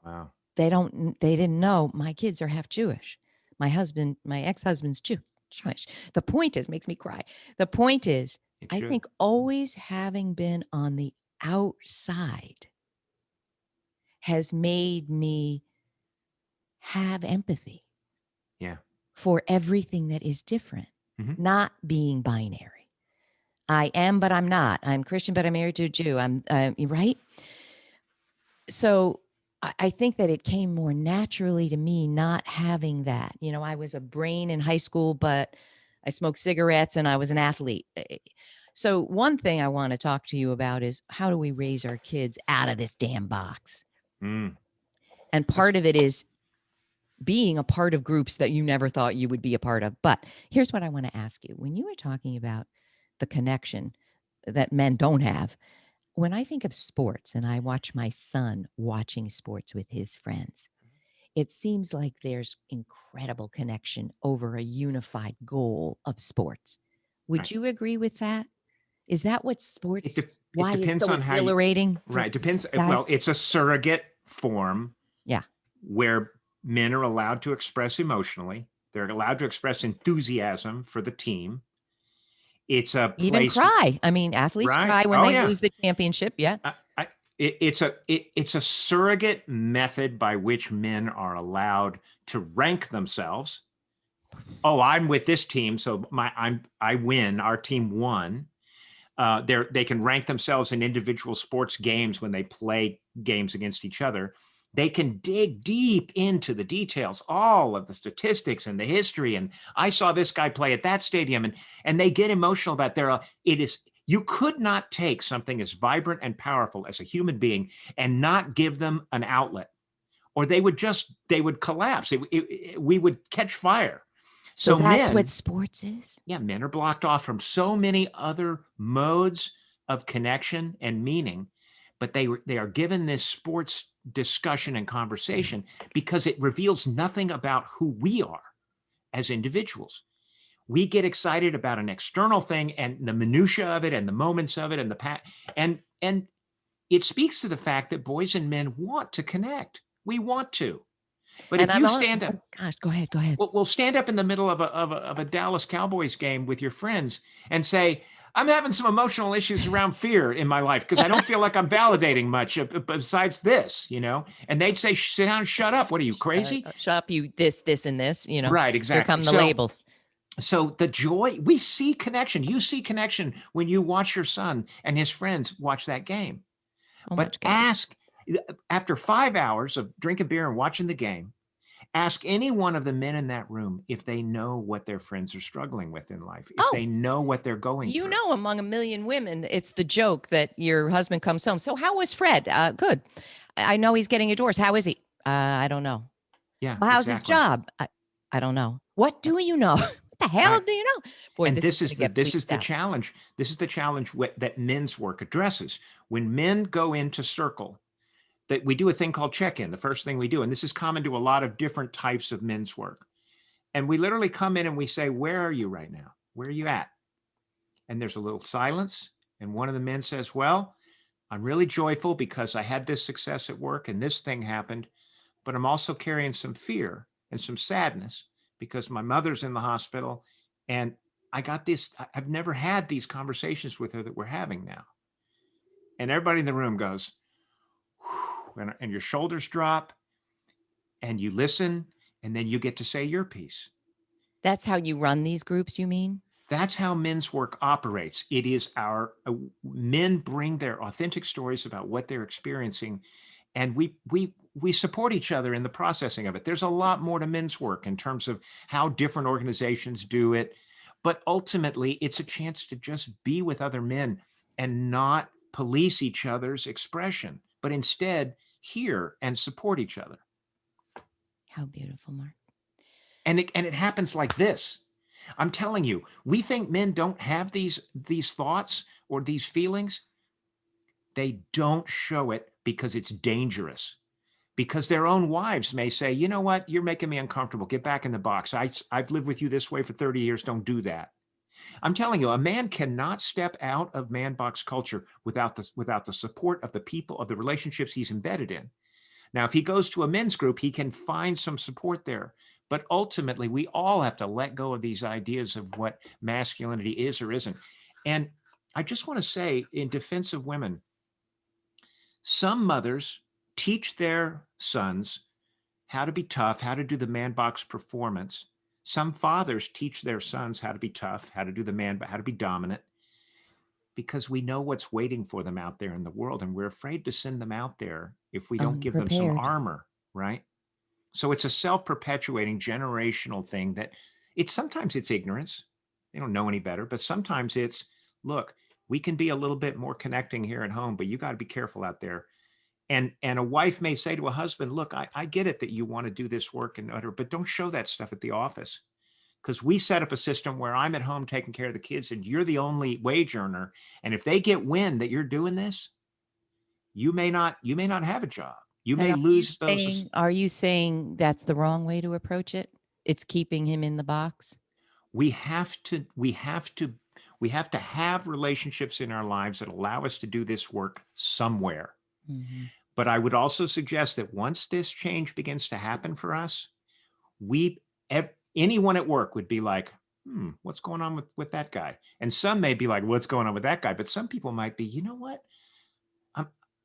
Wow. They didn't know my kids are half Jewish. My ex-husband's Jewish. The point is, makes me cry. The point is, I think always having been on the outside has made me have empathy. Yeah. For everything that is different, not being binary. I am, but I'm not. I'm Christian, but I'm married to a Jew. I'm right. So I think that it came more naturally to me not having that. I was a brain in high school, but I smoked cigarettes and I was an athlete. So one thing I want to talk to you about is how do we raise our kids out of this damn box? And part of it is being a part of groups that you never thought you would be a part of. But here's what I want to ask you. When you were talking about the connection that men don't have, when I think of sports and I watch my son watching sports with his friends, it seems like there's incredible connection over a unified goal of sports. Would you agree with that? Is that what sports, why it's so exhilarating? Right. Depends. Guys? Well, it's a surrogate form. Yeah. Where men are allowed to express emotionally. They're allowed to express enthusiasm for the team. It's a place. Even cry. I mean, athletes cry when they lose the championship. Yeah. It's a surrogate method by which men are allowed to rank themselves. Oh, I'm with this team, so I win. Our team won. They can rank themselves in individual sports games when they play games against each other. They can dig deep into the details, all of the statistics and the history. And I saw this guy play at that stadium, and they get emotional about you could not take something as vibrant and powerful as a human being and not give them an outlet, or they would collapse. We would catch fire. So that's what sports is? Yeah, men are blocked off from so many other modes of connection and meaning, but they are given this sports discussion and conversation because it reveals nothing about who we are as individuals. We get excited about an external thing and the minutia of it and the moments of it and it speaks to the fact that boys and men want to connect. We want to. But And if I'm you on, stand up, oh gosh, go ahead, go ahead. well, stand up in the middle of a Dallas Cowboys game with your friends and say, I'm having some emotional issues around fear in my life because I don't feel like I'm validating much besides this, and they'd say, sit down and shut up. What are you, crazy? Shut up, you this, and this, Right, Here exactly. come the labels. So the joy, we see connection. You see connection when you watch your son and his friends watch that game. So But much connection. after 5 hours of drinking beer and watching the game, ask any one of the men in that room if they know what their friends are struggling with in life, if they know what they're going through. Among a million women, it's the joke that your husband comes home. So how was Fred? Good. I know he's getting a divorce. How is he? I don't know. Yeah. Well, how's his Exactly. job? I don't know. What do you know? What the hell Right. do you know? Boy, And this is the challenge. This is the challenge that men's work addresses. When men go into circle, that we do a thing called check-in, the first thing we do, and this is common to a lot of different types of men's work. And we literally come in and we say, where are you right now? Where are you at? And there's a little silence. And one of the men says, well, I'm really joyful because I had this success at work and this thing happened, but I'm also carrying some fear and some sadness because my mother's in the hospital and I got this, I've never had these conversations with her that we're having now. And everybody in the room goes, and your shoulders drop and you listen, and then you get to say your piece. That's how you run these groups, you mean? That's how men's work operates. It is our men bring their authentic stories about what they're experiencing, and we support each other in the processing of it. There's a lot more to men's work in terms of how different organizations do it, but ultimately it's a chance to just be with other men and not police each other's expression, but instead hear and support each other. How beautiful, Mark. And it happens like this. I'm telling you, we think men don't have these thoughts or these feelings. They don't show it because it's dangerous. Because their own wives may say, you know what, you're making me uncomfortable. Get back in the box. I've lived with you this way for 30 years. Don't do that. I'm telling you, a man cannot step out of man box culture without the support of the people, of the relationships he's embedded in. Now, if he goes to a men's group, he can find some support there. But ultimately, we all have to let go of these ideas of what masculinity is or isn't. And I just want to say, in defense of women, some mothers teach their sons how to be tough, how to do the man box performance. Some fathers teach their sons how to be tough, how to do the man, how to be dominant, because we know what's waiting for them out there in the world. And we're afraid to send them out there if we don't give them some armor, right? So it's a self-perpetuating generational thing that sometimes it's ignorance. They don't know any better, but sometimes it's, look, we can be a little bit more connecting here at home, but you got to be careful out there. And a wife may say to a husband, look, I get it that you want to do this work and utter, but don't show that stuff at the office. Because we set up a system where I'm at home taking care of the kids and you're the only wage earner. And if they get wind that you're doing this, you may not have a job. You may lose those. Are you saying that's the wrong way to approach it? It's keeping him in the box? We have to have relationships in our lives that allow us to do this work somewhere. Mm-hmm. But I would also suggest that once this change begins to happen for us, anyone at work would be like, what's going on with that guy? And some may be like, what's going on with that guy? But some people might be, you know what?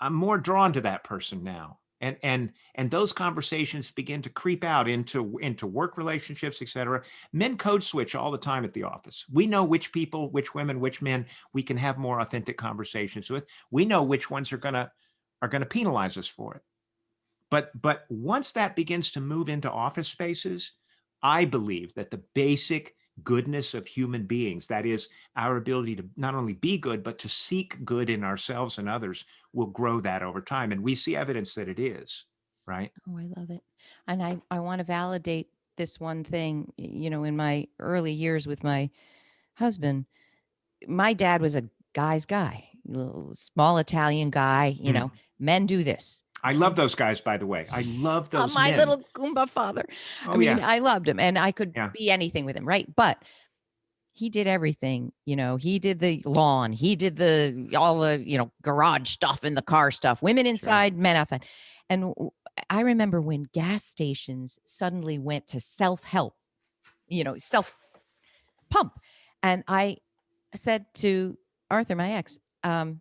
I'm more drawn to that person now. And those conversations begin to creep out into work relationships, et cetera. Men code switch all the time at the office. We know which people, which women, which men we can have more authentic conversations with. We know which ones are gonna penalize us for it. But once that begins to move into office spaces, I believe that the basic goodness of human beings, that is our ability to not only be good, but to seek good in ourselves and others, will grow that over time. And we see evidence that it is, right? Oh, I love it. And I want to validate this one thing. In my early years with my husband, my dad was a guy's guy, little small Italian guy, men do this. I love those guys, by the way. I love those my men. Little Goomba father. I loved him and I could be anything with him, right? But he did everything. He did the lawn. He did all the, garage stuff and the car stuff, women inside, men outside. And I remember when gas stations suddenly went to self-help, self-pump. And I said to Arthur, my ex, I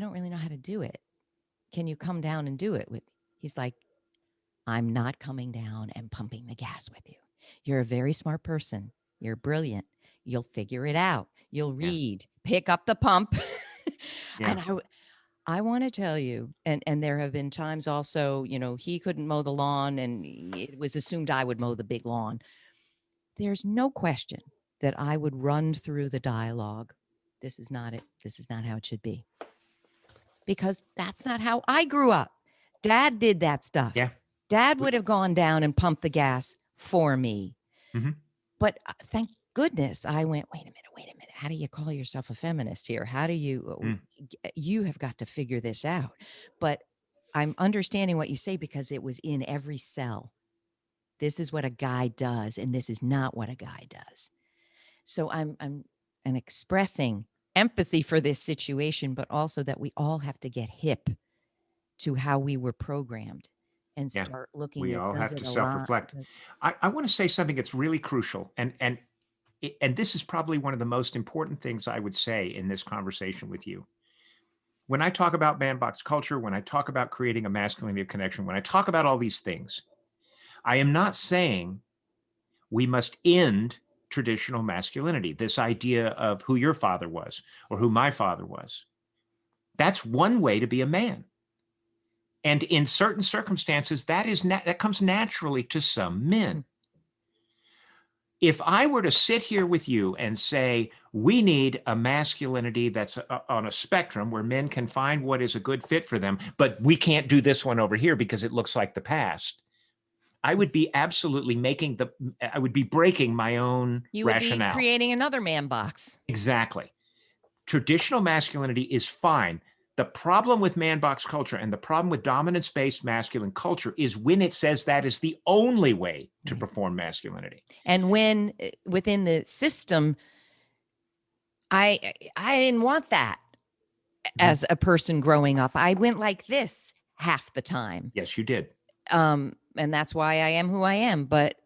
don't really know how to do it. Can you come down and do it with me? He's like, I'm not coming down and pumping the gas with you. You're a very smart person. You're brilliant. You'll figure it out. You'll Yeah. read, pick up the pump. Yeah. And I want to tell you, and there have been times also, he couldn't mow the lawn and it was assumed I would mow the big lawn. There's no question that I would run through the dialogue. This is not it. This is not how it should be. Because that's not how I grew up. Dad did that stuff. Yeah. Dad would have gone down and pumped the gas for me. Mm-hmm. But thank goodness I went, wait a minute. How do you call yourself a feminist here? How do you have got to figure this out. But I'm understanding what you say because it was in every cell. This is what a guy does, and this is not what a guy does. So I'm expressing empathy for this situation, but also that we all have to get hip to how we were programmed and Yeah. start looking We at, all does have it to align? self-reflect. I want to say something that's really crucial, and this is probably one of the most important things I would say in this conversation with you. When I talk about man box culture, when I talk about creating a masculinity of connection, when I talk about all these things, I am not saying we must end traditional masculinity, this idea of who your father was or who my father was. That's one way to be a man. And in certain circumstances, that comes naturally to some men. If I were to sit here with you and say, we need a masculinity that's on a spectrum where men can find what is a good fit for them, but we can't do this one over here because it looks like the past, I would be absolutely I would be breaking my own You would be rationale. creating another man box. Exactly. Traditional masculinity is fine. The problem with man box culture and the problem with dominance-based masculine culture is when it says that is the only way to perform masculinity. And when within the system, I didn't want that as a person growing up. I went like this half the time. Yes, you did. And that's why I am who I am. But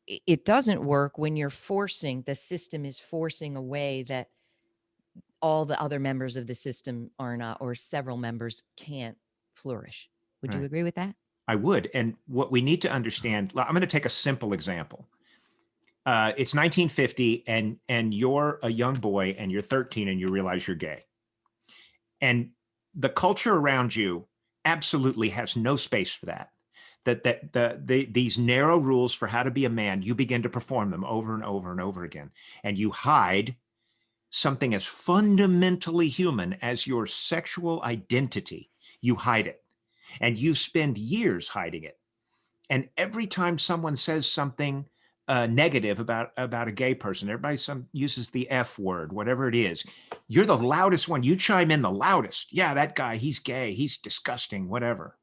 it doesn't work when the system is forcing a way that all the other members of the system are not, or several members can't flourish. Would you agree with that? I would. And what we need to understand, I'm going to take a simple example. It's 1950 and you're a young boy and you're 13 and you realize you're gay. And the culture around you absolutely has no space for that. These narrow rules for how to be a man, you begin to perform them over and over and over again. And you hide something as fundamentally human as your sexual identity. You hide it. And you spend years hiding it. And every time someone says something negative about a gay person, everybody uses the F word, whatever it is, you're the loudest one. You chime in the loudest. Yeah, that guy, he's gay, he's disgusting, whatever.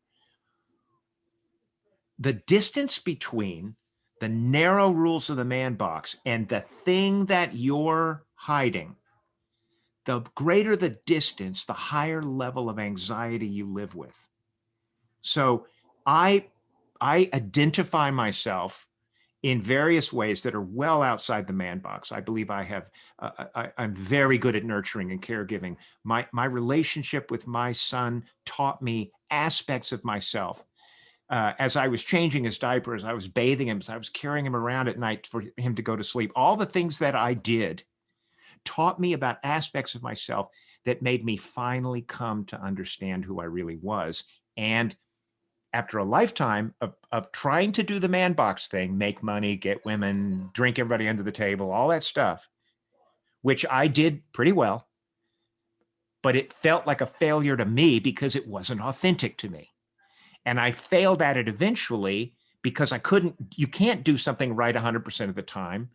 The distance between the narrow rules of the man box and the thing that you're hiding, the greater the distance, the higher level of anxiety you live with. So I identify myself in various ways that are well outside the man box. I believe I'm very good at nurturing and caregiving. My relationship with my son taught me aspects of myself. As I was changing his diapers, I was bathing him, I was carrying him around at night for him to go to sleep. All the things that I did taught me about aspects of myself that made me finally come to understand who I really was. And after a lifetime of trying to do the man box thing, make money, get women, drink everybody under the table, all that stuff, which I did pretty well, but it felt like a failure to me because it wasn't authentic to me. And I failed at it eventually because you can't do something right 100% of the time.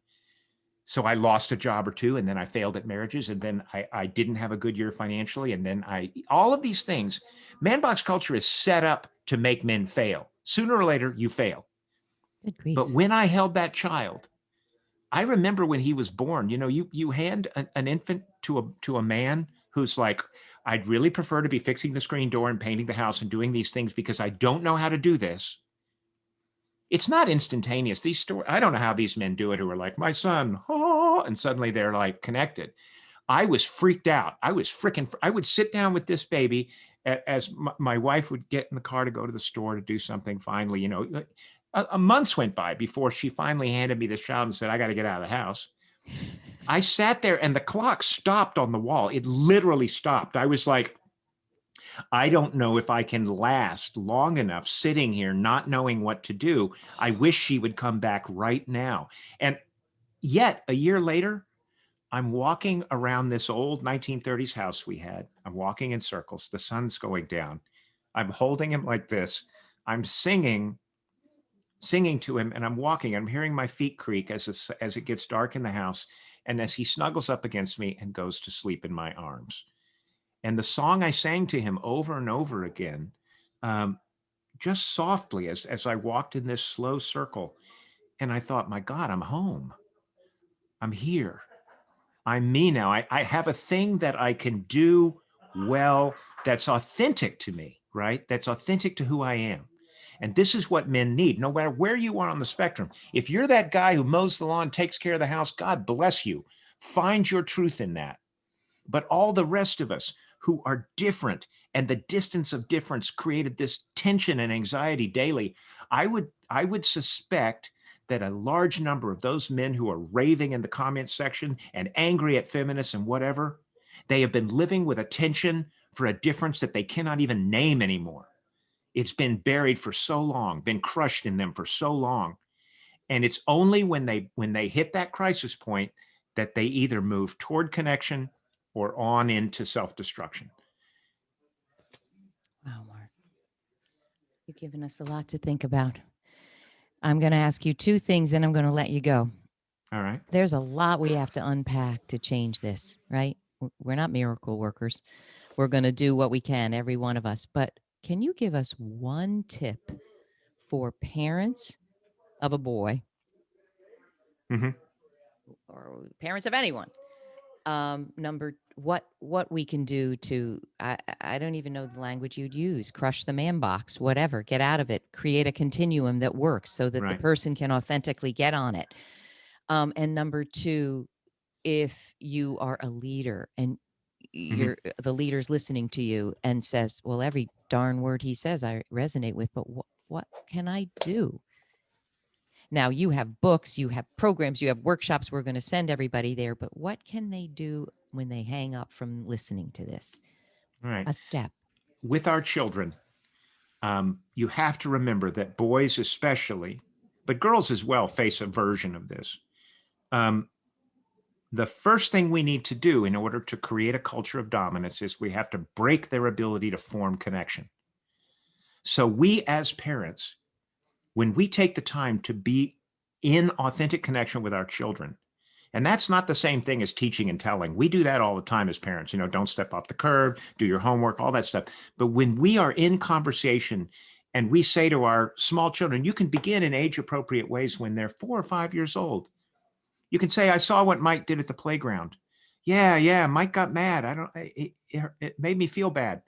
So I lost a job or two, and then I failed at marriages, and then I didn't have a good year financially. And then all of these things, man box culture is set up to make men fail. Sooner or later, you fail. Good grief. But when I held that child, I remember when he was born, you hand an infant to a man who's like, I'd really prefer to be fixing the screen door and painting the house and doing these things because I don't know how to do this. It's not instantaneous. These stories, I don't know how these men do it who are like, my son, oh, and suddenly they're like connected. I was freaked out. I would sit down with this baby as my wife would get in the car to go to the store to do something. Finally, a month went by before she finally handed me this child and said, I got to get out of the house. I sat there and the clock stopped on the wall. It literally stopped. I was like, I don't know if I can last long enough sitting here not knowing what to do. I wish she would come back right now. And yet a year later, I'm walking around this old 1930s house we had. I'm walking in circles. The sun's going down. I'm holding him like this. I'm singing to him, and I'm walking. I'm hearing my feet creak as it gets dark in the house, and as he snuggles up against me and goes to sleep in my arms. And the song I sang to him over and over again, just softly as I walked in this slow circle, and I thought, my God, I'm home. I'm here. I'm me now. I have a thing that I can do well that's authentic to me, right? That's authentic to who I am. And this is what men need, no matter where you are on the spectrum. If you're that guy who mows the lawn, takes care of the house, God bless you. Find your truth in that. But all the rest of us who are different, and the distance of difference created this tension and anxiety daily, I would suspect that a large number of those men who are raving in the comments section and angry at feminists and whatever, they have been living with a tension for a difference that they cannot even name anymore. It's been buried for so long, been crushed in them for so long. And it's only when they hit that crisis point that they either move toward connection or on into self-destruction. Wow, Mark. You've given us a lot to think about. I'm going to ask you two things, then I'm going to let you go. All right. There's a lot we have to unpack to change this, right? We're not miracle workers. We're going to do what we can, every one of us. But can you give us one tip for parents of a boy or parents of anyone? What we can do to, I don't even know the language you'd use, crush the man box, whatever, get out of it, create a continuum that works so that the person can authentically get on it. And number two, if you are a leader and you're the leader's listening to you and says, well, every darn word he says I resonate with, but what can I do? Now, you have books, you have programs, you have workshops. We're going to send everybody there. But what can they do when they hang up from listening to this? All right. A step. With our children, you have to remember that boys especially, but girls as well, face a version of this. The first thing we need to do in order to create a culture of dominance is we have to break their ability to form connection. So we as parents, when we take the time to be in authentic connection with our children, and that's not the same thing as teaching and telling. We do that all the time as parents, don't step off the curb, do your homework, all that stuff. But when we are in conversation and we say to our small children, you can begin in age appropriate ways when they're 4 or 5 years old. You can say, I saw what Mike did at the playground. Yeah, Mike got mad. It made me feel bad.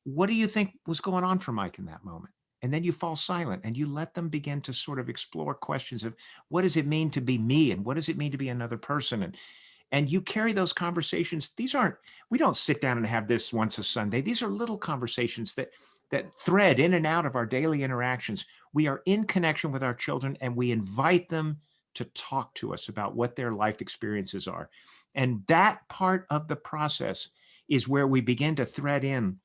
What do you think was going on for Mike in that moment? And then you fall silent and you let them begin to sort of explore questions of what does it mean to be me? And what does it mean to be another person? And you carry those conversations. We don't sit down and have this once a Sunday. These are little conversations that thread in and out of our daily interactions. We are in connection with our children and we invite them to talk to us about what their life experiences are. And that part of the process is where we begin to thread in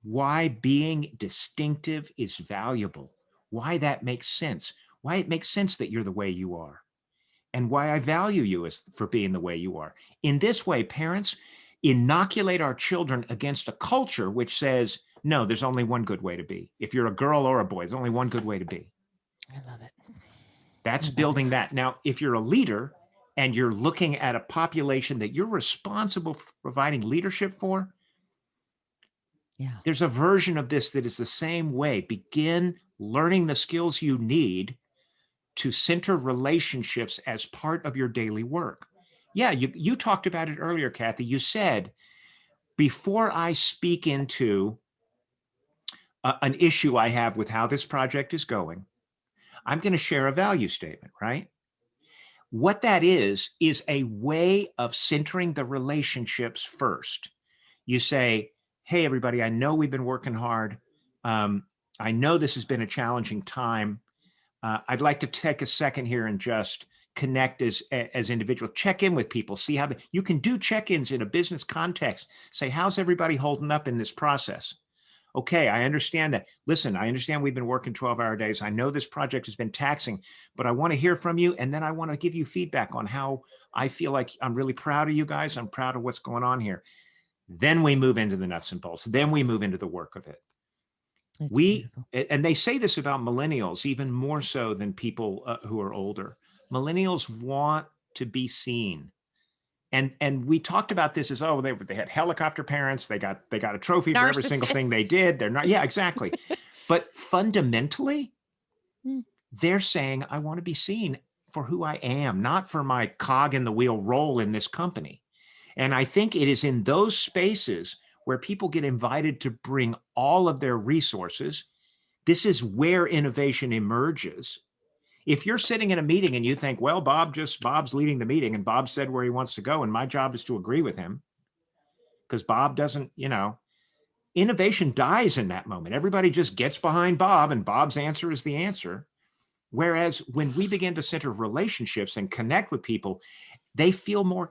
why being distinctive is valuable, why that makes sense, why it makes sense that you're the way you are, and why I value you for being the way you are. In this way, parents inoculate our children against a culture which says, no, there's only one good way to be. If you're a girl or a boy, there's only one good way to be. I love it. That's building that. Now, if you're a leader and you're looking at a population that you're responsible for providing leadership for, there's a version of this that is the same way. Begin learning the skills you need to center relationships as part of your daily work. Yeah, you talked about it earlier, Kathy. You said, before I speak into an issue I have with how this project is going, I'm going to share a value statement, right? What that is a way of centering the relationships first. You say, hey, everybody, I know we've been working hard. I know this has been a challenging time. I'd like to take a second here and just connect as individuals, check in with people, see how you can do check-ins in a business context. Say, how's everybody holding up in this process? Okay, I understand that. Listen, I understand we've been working 12-hour days. I know this project has been taxing, but I want to hear from you. And then I want to give you feedback on how I feel like I'm really proud of you guys. I'm proud of what's going on here. Then we move into the nuts and bolts. Then we move into the work of it. That's beautiful. And they say this about millennials, even more so than people who are older. Millennials want to be seen. And we talked about this as, oh, they had helicopter parents. They got a trophy for every single thing they did. They're not. Yeah, exactly. But fundamentally, they're saying, I want to be seen for who I am, not for my cog in the wheel role in this company. And I think it is in those spaces where people get invited to bring all of their resources. This is where innovation emerges. If you're sitting in a meeting and you think, well, Bob's leading the meeting and Bob said where he wants to go, and my job is to agree with him because Bob doesn't, innovation dies in that moment. Everybody just gets behind Bob and Bob's answer is the answer. Whereas when we begin to center relationships and connect with people, they feel more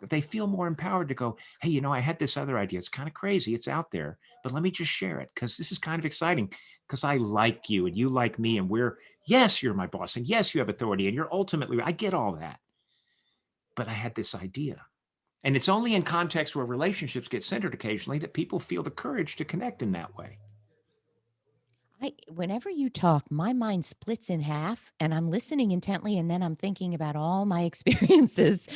empowered to go, hey, I had this other idea. It's kind of crazy. It's out there, but let me just share it because this is kind of exciting because I like you and you like me. And yes, you're my boss. And yes, you have authority and you're ultimately, I get all that. But I had this idea. And it's only in contexts where relationships get centered occasionally that people feel the courage to connect in that way. Whenever you talk, my mind splits in half and I'm listening intently. And then I'm thinking about all my experiences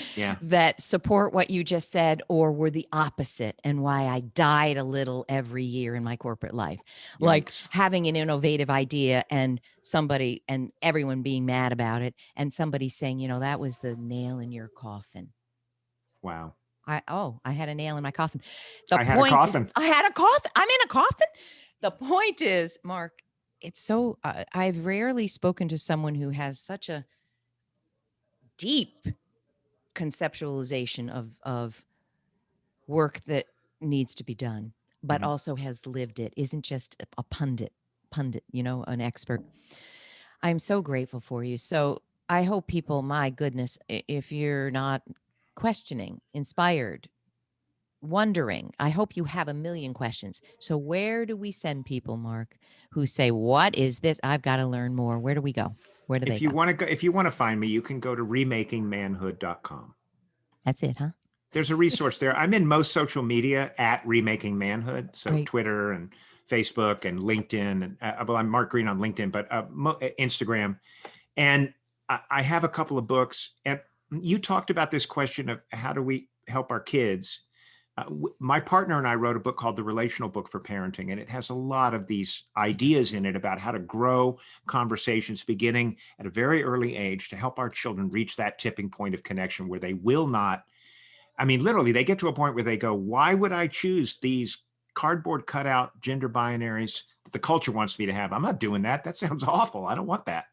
that support what you just said or were the opposite and why I died a little every year in my corporate life. Yikes. Like having an innovative idea and somebody and everyone being mad about it and somebody saying, that was the nail in your coffin. Wow. I had a nail in my coffin. I had a coffin. I'm in a coffin. The point is, Mark, it's so, I've rarely spoken to someone who has such a deep conceptualization of work that needs to be done, but also has lived it, isn't just a pundit, an expert. I'm so grateful for you. So I hope people, my goodness, if you're not questioning, inspired, wondering, I hope you have a million questions. So where do we send people, Mark, who say, what is this? I've got to learn more. Where do we go? Where do they go? If you want to find me, you can go to remakingmanhood.com. That's it, huh? There's a resource there. I'm in most social media at Remaking Manhood. So Twitter and Facebook and LinkedIn. And I'm Mark Greene on LinkedIn, but Instagram. And I have a couple of books. And you talked about this question of how do we help our kids? My partner and I wrote a book called The Relational Book for Parenting, and it has a lot of these ideas in it about how to grow conversations beginning at a very early age to help our children reach that tipping point of connection where they will not, literally they get to a point where they go, why would I choose these cardboard cutout gender binaries that the culture wants me to have? I'm not doing that. That sounds awful. I don't want that.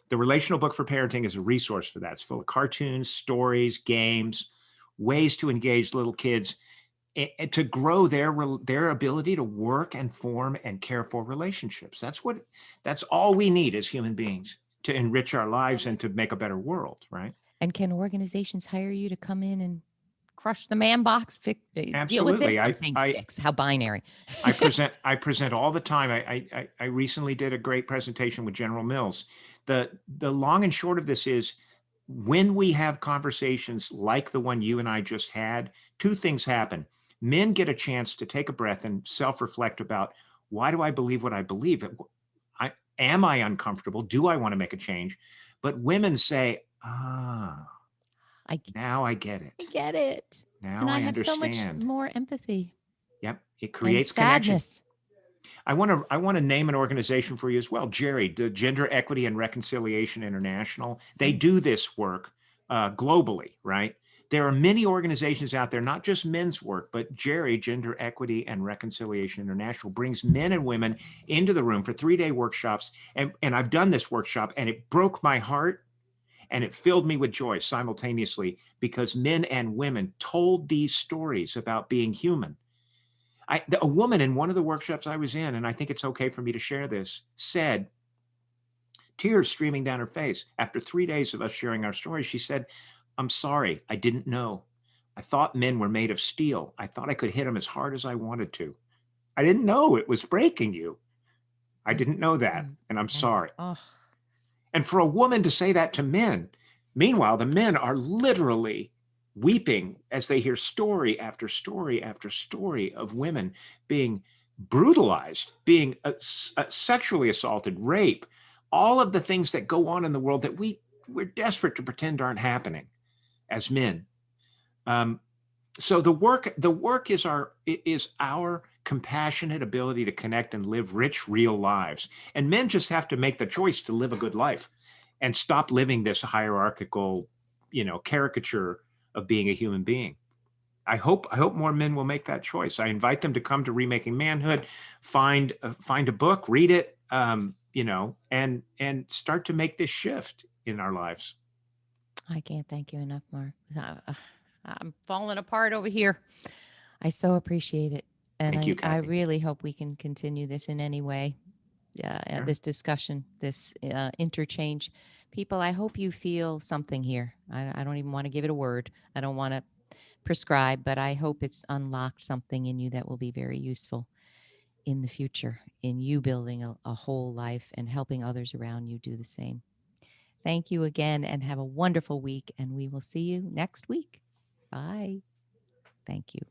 The Relational Book for Parenting is a resource for that. It's full of cartoons, stories, games, ways to engage little kids and to grow their ability to work and form and care for relationships. That's all we need as human beings to enrich our lives and to make a better world, right? And can organizations hire you to come in and crush the man box, Absolutely. deal with this? I'm saying fix, how binary. I present all the time. I recently did a great presentation with General Mills. The long and short of this is, when we have conversations like the one you and I just had, two things happen. Men get a chance to take a breath and self-reflect about, why do I believe what I believe? Am I uncomfortable? Do I want to make a change? But women say, now I get it. I get it. Now and I have understand. So much more empathy. Yep. It creates connection. I want to name an organization for you as well, Jerry, the Gender Equity and Reconciliation International. They do this work globally, right? There are many organizations out there, not just men's work, but Jerry, Gender Equity and Reconciliation International, brings men and women into the room for 3-day workshops. And I've done this workshop, and it broke my heart and it filled me with joy simultaneously, because men and women told these stories about being human. A woman in one of the workshops I was in, and I think it's okay for me to share this, said, tears streaming down her face, after 3 days of us sharing our stories, she said, "I'm sorry, I didn't know. I thought men were made of steel. I thought I could hit them as hard as I wanted to. I didn't know it was breaking you. I didn't know that, and I'm sorry." Oh, And for a woman to say that to men, meanwhile, the men are literally weeping as they hear story after story after story of women being brutalized, being sexually assaulted, rape, all of the things that go on in the world that we're desperate to pretend aren't happening as men. Um, so the work is our compassionate ability to connect and live rich, real lives. And men just have to make the choice to live a good life and stop living this hierarchical, caricature of being a human being. I hope more men will make that choice. I invite them to come to Remaking Manhood, find a book, read it, and start to make this shift in our lives. I can't thank you enough, Mark. I'm falling apart over here. I so appreciate it. And Thank you, I Kathy. really hope we can continue this in any way. Sure. This discussion, this interchange. People, I hope you feel something here. I don't even want to give it a word. I don't want to prescribe, but I hope it's unlocked something in you that will be very useful in the future, in you building a whole life and helping others around you do the same. Thank you again and have a wonderful week. And we will see you next week. Bye. Thank you.